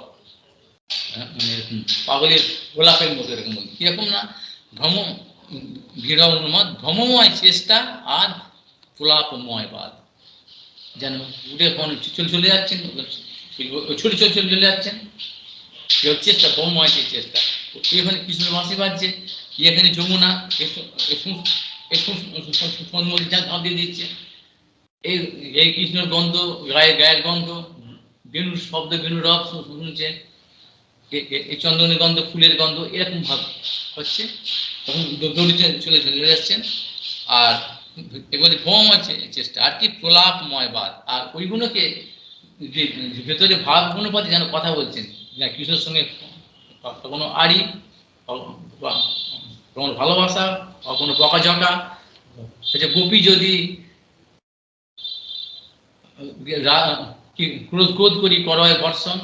মানে এরকম পাগলের গোলাপের মতো এরকম বলি, কিরকম না ভ্রম, বিরহ উন্মাদ, ভ্রমময় চেষ্টা আর প্রলাপময় বাদ, যেন উঠে চলে যাচ্ছেন, ছুটে চলে যাচ্ছেন, চেষ্টা ভ্রমময় চেষ্টা, এখানে কৃষ্ণ বাঁশি বাজছে, এখানে যমুনা দিয়ে দিচ্ছে, এই কৃষ্ণের গন্ধ, গায়ের গন্ধ, বেণুর শব্দ, বেণুর রব শুনছে, এই চন্দনের গন্ধ, ফুলের গন্ধ, এরকম ভাব হচ্ছে, তখন দৌড়ে চলে যাচ্ছেন। আর এবারে ভ্রম আছে চেষ্টা, আর কি প্রলাপময় বাদ, আর ওইগুলোকে ভেতরে ভাব অনুপাতে যেন কথা বলছেন, কৃষ্ণের সঙ্গে কোনো আড়ি, কোনো ভালোবাসা, কোনো বকাঝকা, গোপী যদি ক্রোধ করি করয় বর্ষণ,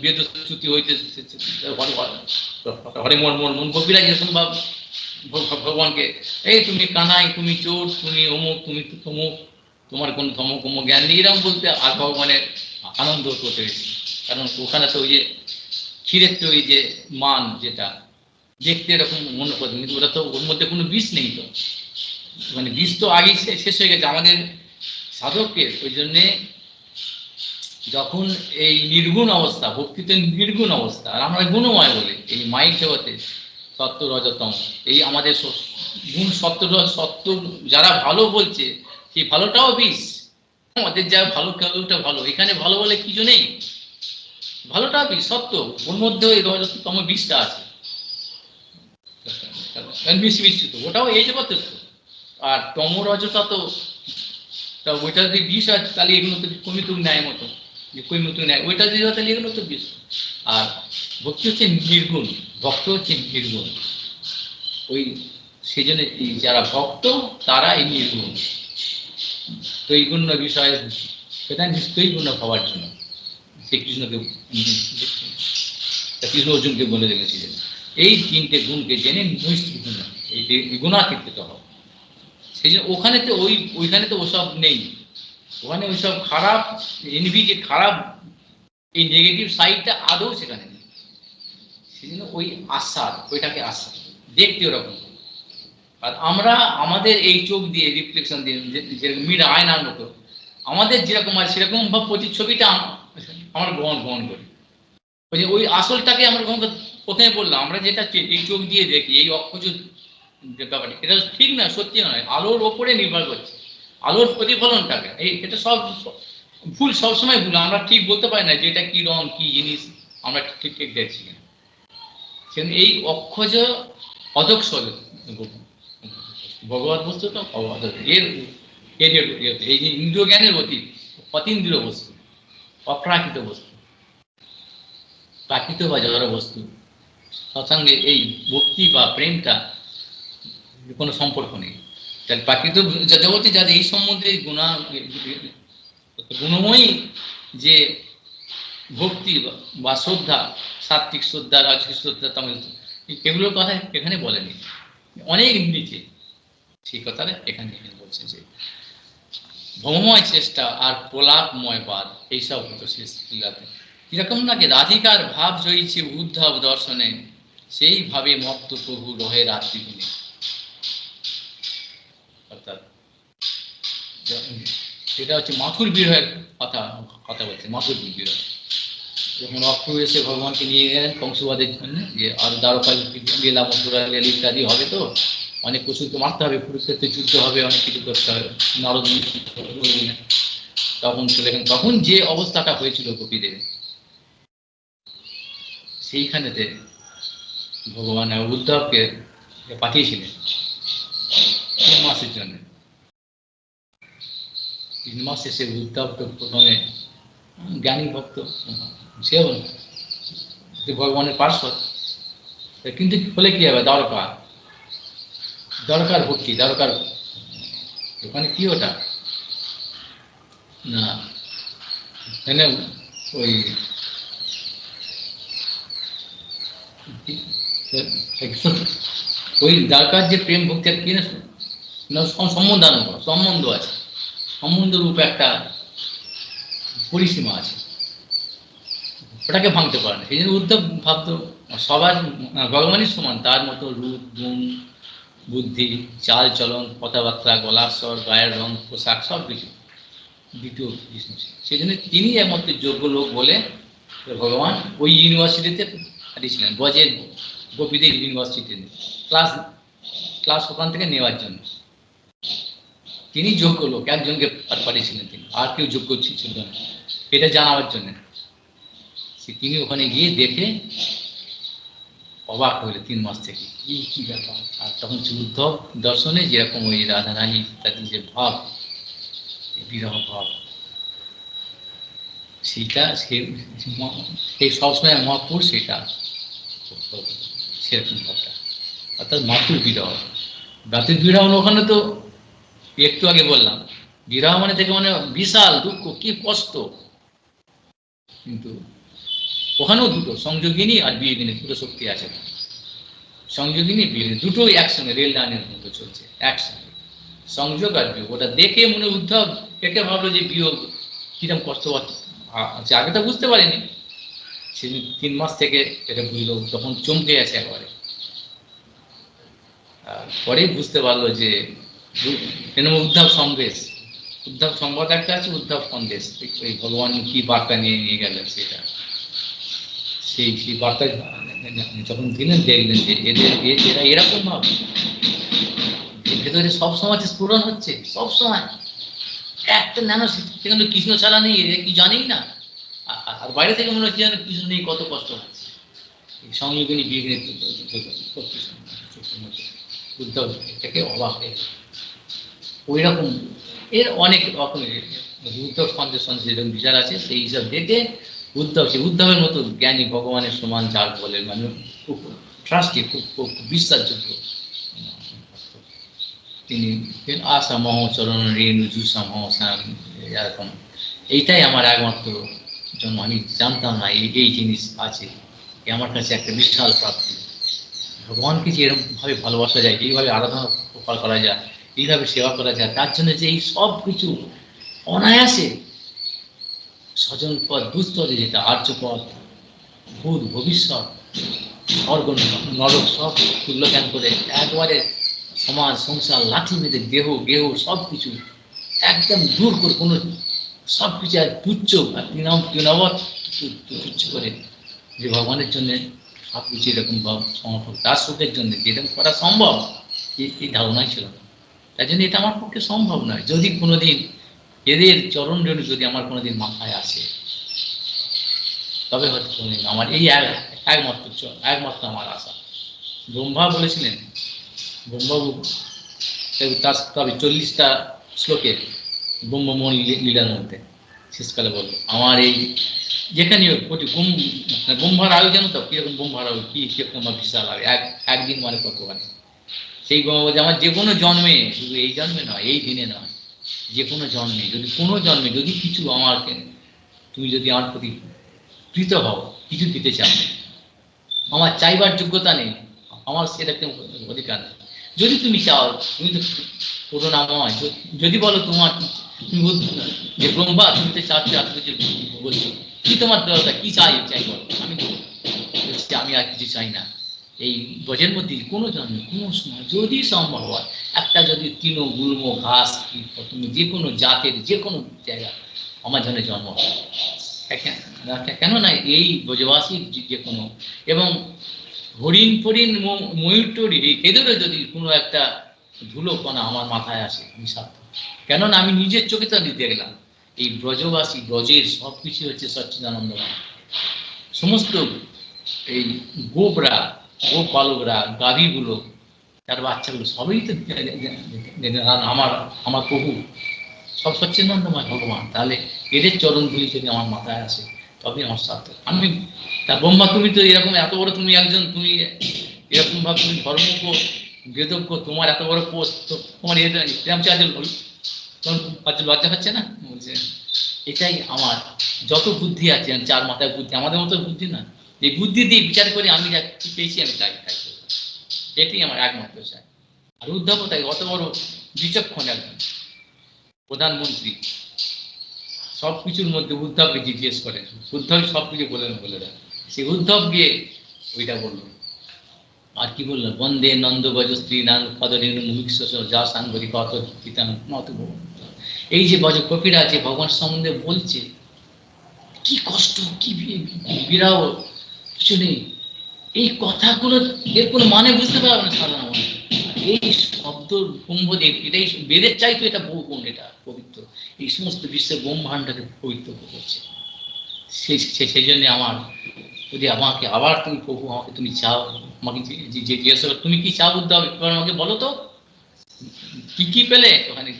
বিদ্যুৎ হইতে হরে মন গোপীরা যেরকম ভাব ভগবানকে, এই তুমি কানাই, তুমি চোর, তুমি অমুক, তুমি তমুক, তোমার কোনো ধমক জ্ঞান নেই, এরকম বলতে আর ভগবানের আনন্দ করতে হয়েছে। কারণ ওখানে তো ওই যে ক্ষীরের তো ওই যে মান, যেটা দেখতে এরকম মনে করছে, কিন্তু ওটা তো ওর মধ্যে কোনো বিষ নেই, তো মানে বিষ তো আগেই শেষ হয়ে গেছে আমাদের সাধককে। ওই জন্যে যখন এই নির্গুণ অবস্থা, ভক্তিতে নির্গুণ অবস্থা, আর আমরা গুণময় বলে এই মাইক জগতে সত্য রজতম, এই আমাদের গুণ সত্য সত্য যারা ভালো বলছে সেই ভালোটাও বিষ। আমাদের যা ভালো কেউটা ভালো, এখানে ভালো বলে কিছু নেই, ভালোটা বিষ সত্য, ওর মধ্যেও এই রজতম বিষটা আছে, মিশ্রিত, ওটাও এই জগতে তো। আর তম রজতা তো ওইটা যদি বিষ হয় তাহলে এগুলো তো কমিতুক ন্যায় মতো, যে কমিতুক ন্যায় ওইটা যদি হয় তাহলে এগুলো তো বিষ। আর ভক্তি হচ্ছে নির্গুণ, ভক্ত হচ্ছে নির্গুণ, ওই সেই জন্য যারা ভক্ত তারা এই নির্গুণ তৈগুণ্য বিষয়ে, সেটা নিস্তৈগুণ্য হওয়ার জন্য শ্রীকৃষ্ণকে কৃষ্ণ অর্জুনকে বলে রেখেছিলেন এই তিনটে গুণকে জেনে নৈষ্ঠিগুণ এই গুণাতীত হও। সেই জন্য ওখানে তো ওইখানে তো ওসব নেই, ওখানে ওইসব খারাপ এনভি, যে খারাপ এই নেগেটিভ সাইডটা আদৌ সেখানে নেই। সেই জন্য ওই আশা, ওইটাকে আশা দেখতে ওরকম। আর আমরা আমাদের এই চোখ দিয়ে রিফ্লেকশন দিয়ে, যেরকম মির আয়নার মতো আমাদের যেরকম আছে সেরকম ভাব প্রতিচ্ছবিটা আমরা গ্রহণ করি। ওই যে ওই আসলটাকে আমরা প্রথমে বললাম, আমরা যেটা এই চোখ দিয়ে দেখি এই অক্ষজ ব্যাপারটা, এটা ঠিক না, সত্যি নয়, আলোর ওপরে নির্ভর করছে, আলোর প্রতিফলনটাকে এটা সব ভুল, সবসময় ভুল, আমরা ঠিক বলতে পারি না যে এটা কি রং কি জিনিস আমরা ঠিক ঠিক দেখছি না। সেখানে এই অক্ষজ অদক্ষ ভগবত বস্তু তো এর এই যে ইন্দ্রিয় জ্ঞানের অতীত, অতীন্দ্রিয় বস্তু, অপ্রাকৃত বস্তু, প্রাকৃত বা জড় বস্তু সৎসঙ্গে এই ভক্তি বা প্রেমটা কোনো সম্পর্ক নেই। তাহলে প্রাকৃত জগতে যাদের এই সম্বন্ধে গুণময়ী যে ভক্তি বা শ্রদ্ধা, সাত্বিক শ্রদ্ধা, রাজসিক শ্রদ্ধা, তামিল, এগুলোর কথা এখানে বলেনি, অনেক নিচে সেই কথাটা এখানে বলছে যে ভ্রমময় চেষ্টা আর প্রলাপময় বাদ এইসব হতো শেষ লীলাতে। কিরকম নাকি রাধিকার ভাব জয়ীছে উদ্ধব দর্শনে, সেইভাবে মত্ত প্রভু রহে রাত্রিগুণে। অর্থাৎ এটা হচ্ছে মাথুর বিরহের কথা বলছে, মাথুর বিরহ। যখন অক্রূর এসে ভগবানকে নিয়ে গেলেন কংসবাদের জন্য, যে আর দ্বারকায় লীলা মথুরা লীলা ইত্যাদি হবে, তো অনেক পশুকে মারতে হবে, কুরুক্ষেত্রে যুদ্ধ হবে, অনেক কিছু করতে হবে, নারদ তখন চলে গেলেন। তখন যে অবস্থাটা হয়েছিল গোপীদের, সেইখানেতে ভগবান উদ্ধবকে পাঠিয়েছিলেন 3 মাসের জন্য। 3 মাস শেষে উদ্ধব তো প্রথমে জ্ঞানী ভক্ত, সেও ভগবানের পার্শ্বদ, কিন্তু ফলে কি হবে, দরকার ভক্তি দরকার, ওখানে কি ওটা না, ওই ওই দরকার যে প্রেম ভক্তি কি না, সম্বন্ধ আছে, সম্বন্ধ রূপ একটা পরিসীমা আছে, ওটাকে ভাঙতে পারে না। সেই জন্য উদ্ধব ভাবতো সবার ভগবানের সমান, তার মতো রূপ গুণ বুদ্ধি চাল চলন কথাবার্তা গলার স্বর গায়ের রং পোশাক সব কিছু দ্বিতীয় কৃষ্ণ। সেই জন্য তিনি একমাত্র যোগ্য লোক বলে ভগবান ওই ইউনিভার্সিটিতে পাঠিয়েছিলেন, ব্রজের গোপীদের ইউনিভার্সিটিতে ক্লাস ওখান থেকে নেওয়ার জন্য। তিনি যোগ্য লোক, একজনকে পাঠিয়েছিলেন তিনি, আর কেউ যোগ্য ছিল না এটা জানাবার জন্য। তিনি ওখানে গিয়ে দেখে অবাক হইলে 3 মাস থেকে কি ব্যাপার। আর তখন উদ্ধব দর্শনে যেরকম ওই রাধারানী তাদের যে ভাব, বিরহ ভাব, সেইটা সেই সবসময় মহাপুর সেটা সেরকম ভাবটা, অর্থাৎ মাতুর বিরহ। মাতুর বিরহ ওখানে তো একটু আগে বললাম, বিরহ মানে থেকে মানে বিশাল দুঃখ, কি কষ্ট। কিন্তু ওখানেও দুটো সংযোগিনী আর বিয়োগিনী দুটো শক্তি আছে, সংযোগিনী বিয়োগিনী দুটোই একসঙ্গে রেল লাইনের মতো চলছে একসঙ্গে, সংযোগ আর বিয়োগ। ওটা দেখে মনে উদ্ধব একে ভাবলো যে বিয়োগ কিরকম কষ্ট আচ্ছা, আগে তো বুঝতে পারিনি, সেদিন 3 মাস থেকে এটা বুঝলো, তখন চমকে আছে একবারে। পরেই বুঝতে পারলো যে উদ্ধব সঙ্গেশ উদ্ধব সংবাদ একটা আছে, উদ্ধব সন্দেশ, ওই ভগবান কি বার্তা নিয়ে নিয়ে গেলেন সেটা, সেই বার্তা যখন দিলেন দেখলেন যে এরা এরকম ভাবে ভেতরে সবসময় স্ফুরণ হচ্ছে, সবসময় একটা ন্যানো সেখানে কৃষ্ণ ছাড়া নেই, এরা কি জানেই না। আর বাইরে থেকে মনে হচ্ছে যেন কৃষ্ণ নেই, কত কষ্ট হচ্ছে সংযোগিনী বিঘ্নে উদ্ধব থেকে অবাক হয়ে ওই রকম এর অনেক রকমের উদ্ধব সঞ্চয় বিচার আছে, সেই হিসাব দেখে উদ্ধবের মতো জ্ঞানী ভগবানের সমান যার বলে মানে খুব ট্রাস্টি, খুব বিশ্বাসযোগ্য তিনি আশা মহ চরণ রেণু জুসাম এরকম। এইটাই আমার একমাত্র জন্য, আমি জানতাম না এই জিনিস আছে, আমার কাছে একটা বিশাল প্রাপ্তি। ভগবানকে যে এরকমভাবে ভালোবাসা যায়, এইভাবে আরাধনা করা যায়, এইভাবে সেবা করা যায়, তার জন্য যে এই সব কিছু অনায়াসে স্বজন পদ, দুস্তরে যেটা আর্যপদ, ভূত ভবিষ্যৎ স্বর্গ নরক সব তুল্যজ্ঞান করে একবারে সমাজ সংসার লাঠি মেরে দেহ গেহ সব কিছু একদম দূর করে, কোনো সব কিছু আর তুচ্ছ আর তুচ্ছ করে যে ভগবানের জন্য সব কিছু এরকম ভাব সমর্পণ, তার সুখের জন্য যেরকম করা সম্ভব এই ধারণাই ছিল না। তাই জন্য এটা আমার পক্ষে সম্ভব নয়। যদি কোনোদিন এদের চরণ রেণু যদি আমার কোনোদিন মাথায় আসে, তবে হয়তো কোনোদিন আমার এই একমাত্র আমার আশা। ব্রহ্মা বলেছিলেন, ব্রহ্মবাবু তার তবে 40টা শ্লোকে ব্রহ্মমোহন লীলার মধ্যে শেষকালে বলল, আমার এই যেখানে ব্রহ্মার আয়ু জানো তো কিরকম, ব্রহ্মার আয়ু কি কিরকম বিশাল আয়ু, একদিন মানে কত মানে। সেই ব্রহ্ম বলছে আমার যে কোনো জন্মে, শুধু এই জন্মে নয়, এই দিনে নয়, যে কোনো জন্মে যদি কোনো জন্মে যদি কিছু আমাকে তুমি যদি আমার প্রতি কৃত হও, কিছু দিতে চাও, আমার চাইবার যোগ্যতা নেই, আমার সেরকম অধিকার নেই। যদি তুমি চাও, তুমি তো করুণাময়, যদি বলো তোমার তুমি যে ব্রহ্মা তুমি তো চাচ্ছ এত কিছু বলছো, কি তোমার দরকার, কি চাই বলো, আমি আর কিছু চাই না। এই ব্রজের মধ্যে কোনো জন্মে কোনো সময় যদি সম্ভব হয়, একটা যদি তৃণ গুল্ম ঘাস তুমি যে কোনো জাতের যে কোনো জায়গা আমার জন্য জন্ম হয়, কেন না এই ব্রজবাসীর যে কোনো, এবং হরিণ ফরিণ ময়ূর টরি এদেরও যদি কোনো একটা ধুলো কণা আমার মাথায় আসে, আমি সার্থক। কেননা আমি নিজের চোখে তো দেখলাম এই ব্রজবাসী, ব্রজের সব কিছু হচ্ছে সচ্চিদানন্দময়। সমস্ত এই গোপরা, গোপালকরা, গাভীগুলো, তার বাচ্চাগুলো সবই তো আমার আমার প্রভু, সব সচ্চিদানন্দময় ভগবান। তাহলে এদের চরণগুলি যদি আমার মাথায় আসে, তবে আমার সার্থক। আমি তা ব্রহ্মা তুমি তো এরকম এত বড়, তুমি একজন, তুমি এরকম ভাবে তুমি ধর্মজ্ঞ বেদজ্ঞ, তোমার এত বড় পোস্ট, তোমার এরকম চার্জেল বল, তোমার লজ্জা হচ্ছে না? বলছে এটাই আমার যত বুদ্ধি আছে, চার মাথায় বুদ্ধি, আমাদের মতো বুদ্ধি না, এই বুদ্ধি দিয়ে বিচার করে আমি যা পেয়েছি আমি তাই তাই করবো, এটাই আমার একমাত্র চাই। আর উদ্ধব তাই অত বড় বিচক্ষণ একজন প্রধানমন্ত্রী, সবকিছুর মধ্যে উদ্ধবকে জিজ্ঞেস করেন, উদ্ধব সবকিছু বলে দেন, সে উদ্ধব গিয়ে ওইটা বলল। আর কি বললো, বন্দে নন্দ গজ স্ত্রী নান পদরেণু মুমিক্ষ যা সাংগরি কত পিতান মত। এই যে বজ কপিরা যে ভগবান সম্বন্ধে বলছে, কি কষ্ট, কি বিরাও কিছু নেই, এই কথাগুলো এর কোনো মানে বুঝতে পারবে না সাধারণ মানুষ। এই শব্দ কুম্ভদেব, এটাই বেদের চাইতো এটা বহু গুণ, এটা পবিত্র, এই সমস্ত বিশ্বের ব্রহ্মাণ্ডকে পবিত্র করছে। সেই জন্য আমার যদি আমাকে আবার তুমি প্রভু আমাকে তুমি চাও, আমাকে যে জিজ্ঞাসা করো তুমি কি চাও উদ্ধব, এবার আমাকে বলো তো কি পেলে। ওখানে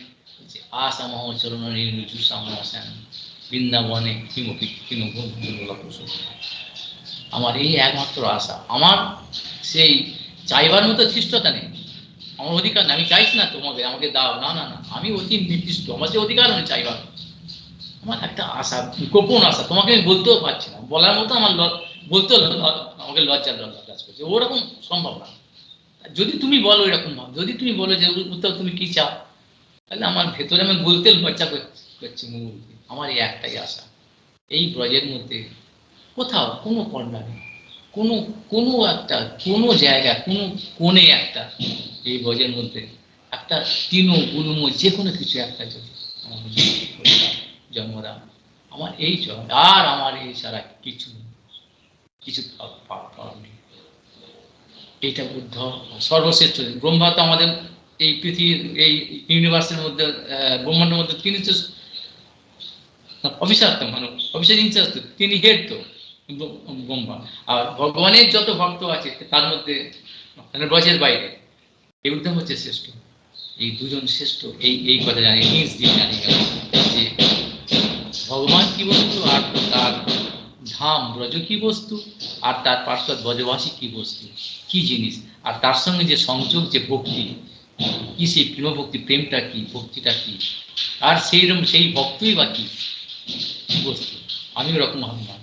আশা মহচরণ বৃন্দাবনে আমার এই একমাত্র আশা। আমার সেই চাইবার মতো ধৃষ্টতা নেই, আমার অধিকার নেই, আমি চাইছি না তোমাকে আমাকে দাও, না না না, আমি অতি নির্দিষ্ট, আমার যে অধিকার আমি চাইবার, আমার একটা আশা, গোপন আশা, তোমাকে আমি বলতেও পারছি না, বলার মতো আমার বলতে আমাকে লজ্জার কাজ করছে, ওরকম সম্ভব না। যদি তুমি বলো এরকম, যদি তুমি বলো যে উত্তর তুমি কি চাও, তাহলে আমার ভেতরে আমি বলতে লজ্জা করছি মুখ। আমার এই একটাই আশা, এই ব্রজের মধ্যে কোথাও কোনো কর্নার নেই, কোনো কোনো একটা কোনো জায়গা কোনো কোণে একটা এই ব্রজের মধ্যে একটা তৃণ গুল্ম যে কোনো কিছু একটা যদি আমার জন্মদান, আমার এই চল, আর আমার এই ছাড়া কিছু কিছু নেই। এইটা বুদ্ধ সর্বশ্রেষ্ঠ। ব্রহ্মা তো আমাদের এই পৃথিবীর এই ইউনিভার্সের মধ্যে, ব্রহ্মাণ্ডের মধ্যে তিনি তো অভিশাপ্ত মানুষ, অভিষেক ইনচার্জ, তিনি হেড তো ব্রহ্মা। আর ভগবানের যত ভক্ত আছে তার মধ্যে ব্রজের বাইরে এই উদ্ধব হচ্ছে শ্রেষ্ঠ। এই দুজন শ্রেষ্ঠ, এই কথা জানি, নিজ দিন জানি গেল যে ভগবান কি বস্তু আর তার ধাম ব্রজ কি বস্তু, আর তার পার্শ্বদ ব্রজবাসী কি বস্তু, কি জিনিস, আর তার সঙ্গে যে সংযোগ, যে ভক্তি কি, সেই প্রেম ভক্তি, প্রেমটা কি, ভক্তিটা কি, আর সেইরকম সেই ভক্তই বা কি বস্তু, আমি ওরকম ভাবনা,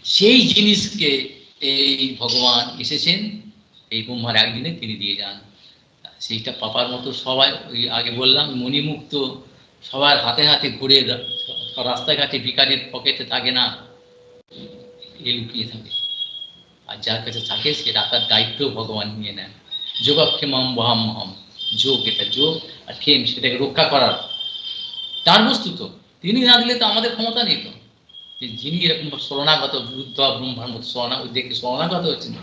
সেই জিনিসকে এই ভগবান এসেছেন এই ব্রহ্মার একদিনে তিনি দিয়ে যান। সেইটা পাপার মতো সবাই, ওই আগে বললাম মণিমুক্ত সবার হাতে হাতে ঘুরে, রাস্তাঘাটে ভিখারির পকেটে থাকে না, এ লুকিয়ে থাকে। আর যার কাছে থাকে সে রাখার দায়িত্ব ভগবান নিয়ে নেন। যোগাক্ষেমম বহাম্যহম, যোগ, এটা যোগ, আর ক্ষেম সেটাকে রক্ষা করার তার বস্তু তো, তিনি না দিলে তো আমাদের ক্ষমতা নেই তো। যিনি এরকম শরণাগত, বুদ্ধ ব্রহ্মার মতো দেখে শরণাগত হচ্ছেন,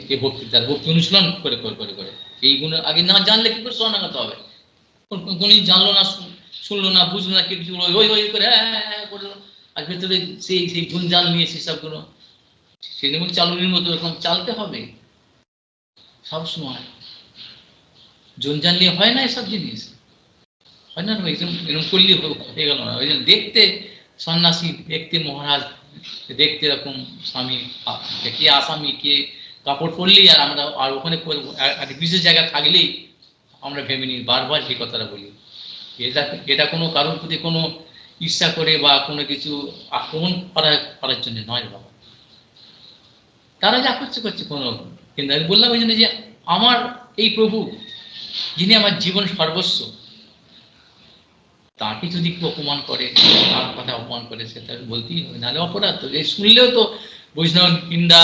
কে ভক্তি, তার ভক্তি অনুশীলন করে করে করে করে এইগুলো আগে না জানলে কি করে শরণাগত হবে? কোন জানলো না, শুনলো না, বুঝলো না, কিছু ওই ওই করে হ্যাঁ করলো, আর ভেতরে সেই সেই গুঞ্জান নিয়ে সেসবগুলো সেই যেমন চালুনির মতো এরকম চালতে হবে সবসময়। জঞ্জাল নিয়ে হয় না এসব জিনিস, হয় না, এরকম করলে হয়ে গেল না। ওই জন্য দেখতে সন্ন্যাসী, দেখতে মহারাজ, দেখতে এরকম স্বামী, কে আসামি, কে কাপড় পরলেই আর আমরা, আর ওখানে বিশেষ জায়গায় থাকলেই আমরা ভেবে নিই, বারবার যে কথাটা বলি, এটা কোনো কারোর প্রতি কোনো ঈর্ষা করে বা কোনো কিছু আক্রমণ করার জন্য নয় বাবা। তারা যা করছে কোনো, কিন্তু আমি বললাম ওই জন্য যে আমার এই প্রভু, যিনি আমার জীবন সর্বস্ব, তাকে যদি কেউ অপমান করে, তার কথা অপমান করে, সেটা বলতেই হবে, নাহলে অপরাধ তো। এই শুনলেও তো বৈষ্ণব নিন্দা,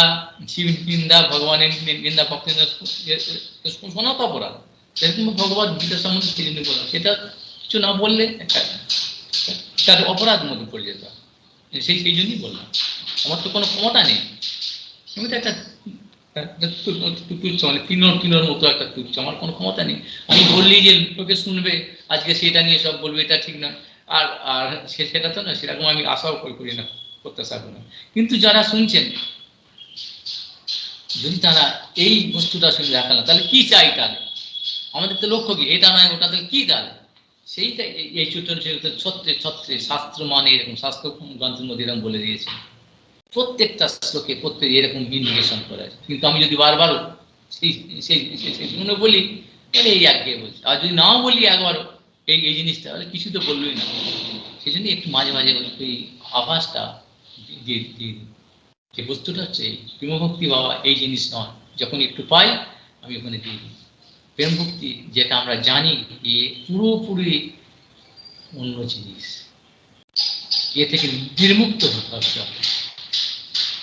শিব নিন্দা, ভগবানের নিন্দা, ভক্তি শোনা তো অপরাধ। সেরকম ভগবত গীতা সম্বন্ধে সেই জন্য বললাম, সেটা কিছু না বললে তার অপরাধ মধ্যে পড়ে যেত। সেই জন্যই বললাম, আমার তো কোনো ক্ষমতা নেই, আমি তো একটা তুচ্ছ, মানে কিলোর মতো একটা তুচ্ছ, আমার কোনো ক্ষমতা নেই। আমি বললি যে লোকে শুনবে, আজকে সেটা নিয়ে সব বলবে, এটা ঠিক নয়, আর আর সেটা তো না, সেরকম আমি আশাও করি না, প্রত্যাশা করি না। কিন্তু যারা শুনছেন, যদি তারা এই বস্তুটা শুনে দেখালো, তাহলে কি চাই? তাহলে আমাদের তো লক্ষ্য কি, এটা নয় ওটা, তাহলে কি? তাহলে সেইটা এই ছত্রে ছত্রে শাস্ত্র, মানে এরকম শাস্ত্র গ্রন্থের মধ্যে এরকম বলে দিয়েছে, প্রত্যেকটা শ্লোকে প্রত্যেক এরকম ইন্ডিকেশন করা আছে। কিন্তু আমি যদি বারবারও সেই বলি, তাহলে এই একঘেয়ে বলছি, আর যদি নাও বলি একবারও এই জিনিসটা, তাহলে কিছু তো বললোই না। সেই জন্য একটু মাঝে মাঝে ওই আভাসটা দিয়ে দিই, যে বস্তুটা হচ্ছে প্রেমভক্তি বাবা এই জিনিস নয়, যখন একটু পাই আমি ওখানে দিয়ে দিই। প্রেম ভক্তি যেটা আমরা জানি এ পুরোপুরি অন্য জিনিস, এ থেকে নির্মুক্ত হতে হবে,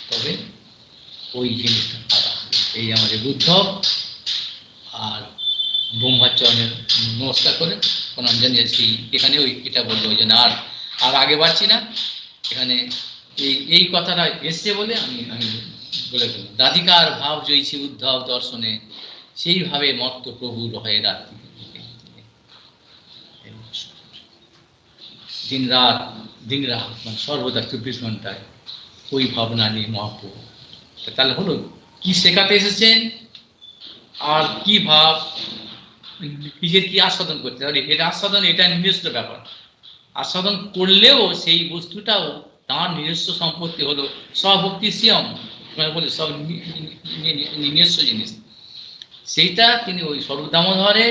তবে ওই জিনিসটা পাওয়া। এই আমাদের বুদ্ধ আর ব্রহ্মাচরণের নমস্কার করে প্রণাম জানিয়েছি। এখানে ওই এটা বলবো, ওই জন্য আর আগে বাড়ছি না, এখানে এই কথাটা এসছে বলে আমি বলে ফেললাম। রাধিকার ভাব জয়ছি উদ্ধব দর্শনে, সেইভাবে মত্ত প্রভুর হয়ে রাত্রি দিন রাত মানে সর্বদা 24 ঘন্টায় ওই ভাবনা নিয়ে মহাপ্রভু। তাহলে হলো কি শেখাতে এসেছেন, আর কি ভাব, নিজের কি আস্বাদন করতে হবে, এটা আস্বাদন, এটা নিজস্ব ব্যাপার। আস্বাদন করলেও সেই বস্তুটাও তার নিজস্ব সম্পত্তি, হলো স্বভক্তি সিয়ম বলে, সব নিজস্ব জিনিস। সেইটা তিনি ওই স্বরূপদামোদরে,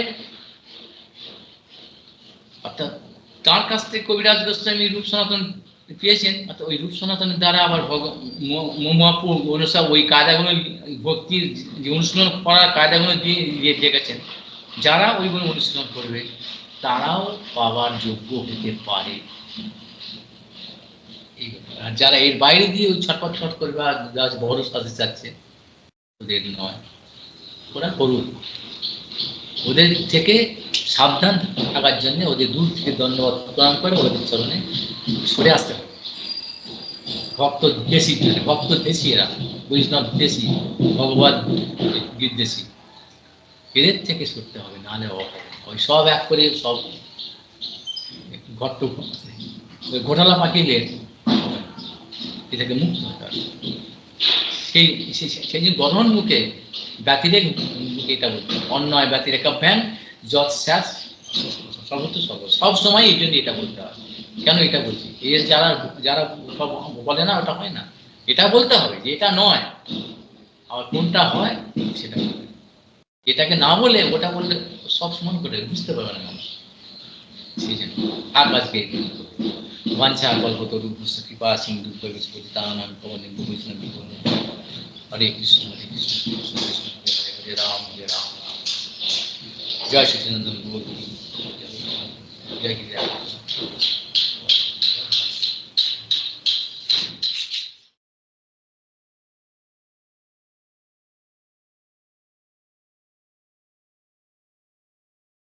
অর্থাৎ তার কাছ থেকে কবিরাজ গোস্বামী রূপ সনাতন পেয়েছেন, অর্থাৎ ওই রূপ সনাতনের দ্বারা আবার মহাপ্রভু অনুসার ওই কায়দাগুলো, ভক্তির যে অনুশীলন করার কায়দাগুলো দিয়ে গেছেন। যারা ওইগুলো অনুশীলন করবে তারাও পাওয়ার যোগ্য হতে পারে। আর যারা এর বাইরে দিয়ে ওই ছটপট করবে আর বড় সাথে চাচ্ছে, ওদের নয়, ওরা করুক, ওদের থেকে সাবধান থাকার জন্য ওদের দূর থেকে দণ্ডবত প্রণাম করে ওদের চরণে সরে আসতে হবে। ভক্ত দেশি, ভক্ত দেশি, এরা বৈষ্ণব দেশি, ভগবত বিদ্বেষী, এদের থেকে সরতে হবে, নাহলে ওই সব এক করে সব ঘট্ট ঘোটালা পাকিয়ে এটাকে মুক্ত হতে হবে। সেই সেই যে গঠন মুখে ব্যতিরেক মুখে এটা বলতে হবে, অন্যায় ব্যতিরেকা ভ্যান যৎ স্যাস সর্বত্র সর্ব, সব সময় এই জন্য এটা বলতে হবে। কেন এটা বলছি, এর যারা যারা সব বলে না ওটা হয় না, এটা বলতে হবে যে এটা নয়, আর কোনটা হয় সেটা বলতে। এটাকে না বলে ওটা বললে সব সময় করে বুঝতে পারবে না মানুষ। সেই জন্য আর আজকে বাঞ্ছা কল্পতরুভ্যশ্চ কৃপা সিন্ধু ভগবৎপতিতানাং পবনেভ্যো বৈষ্ণবেভ্যো নমঃ। হরে কৃষ্ণ হরে কৃষ্ণ কৃষ্ণ কৃষ্ণ হরে হরে, হরে রাম রাম। জয় সচিদানন্দ গুরু, জয় গিরিরাজ।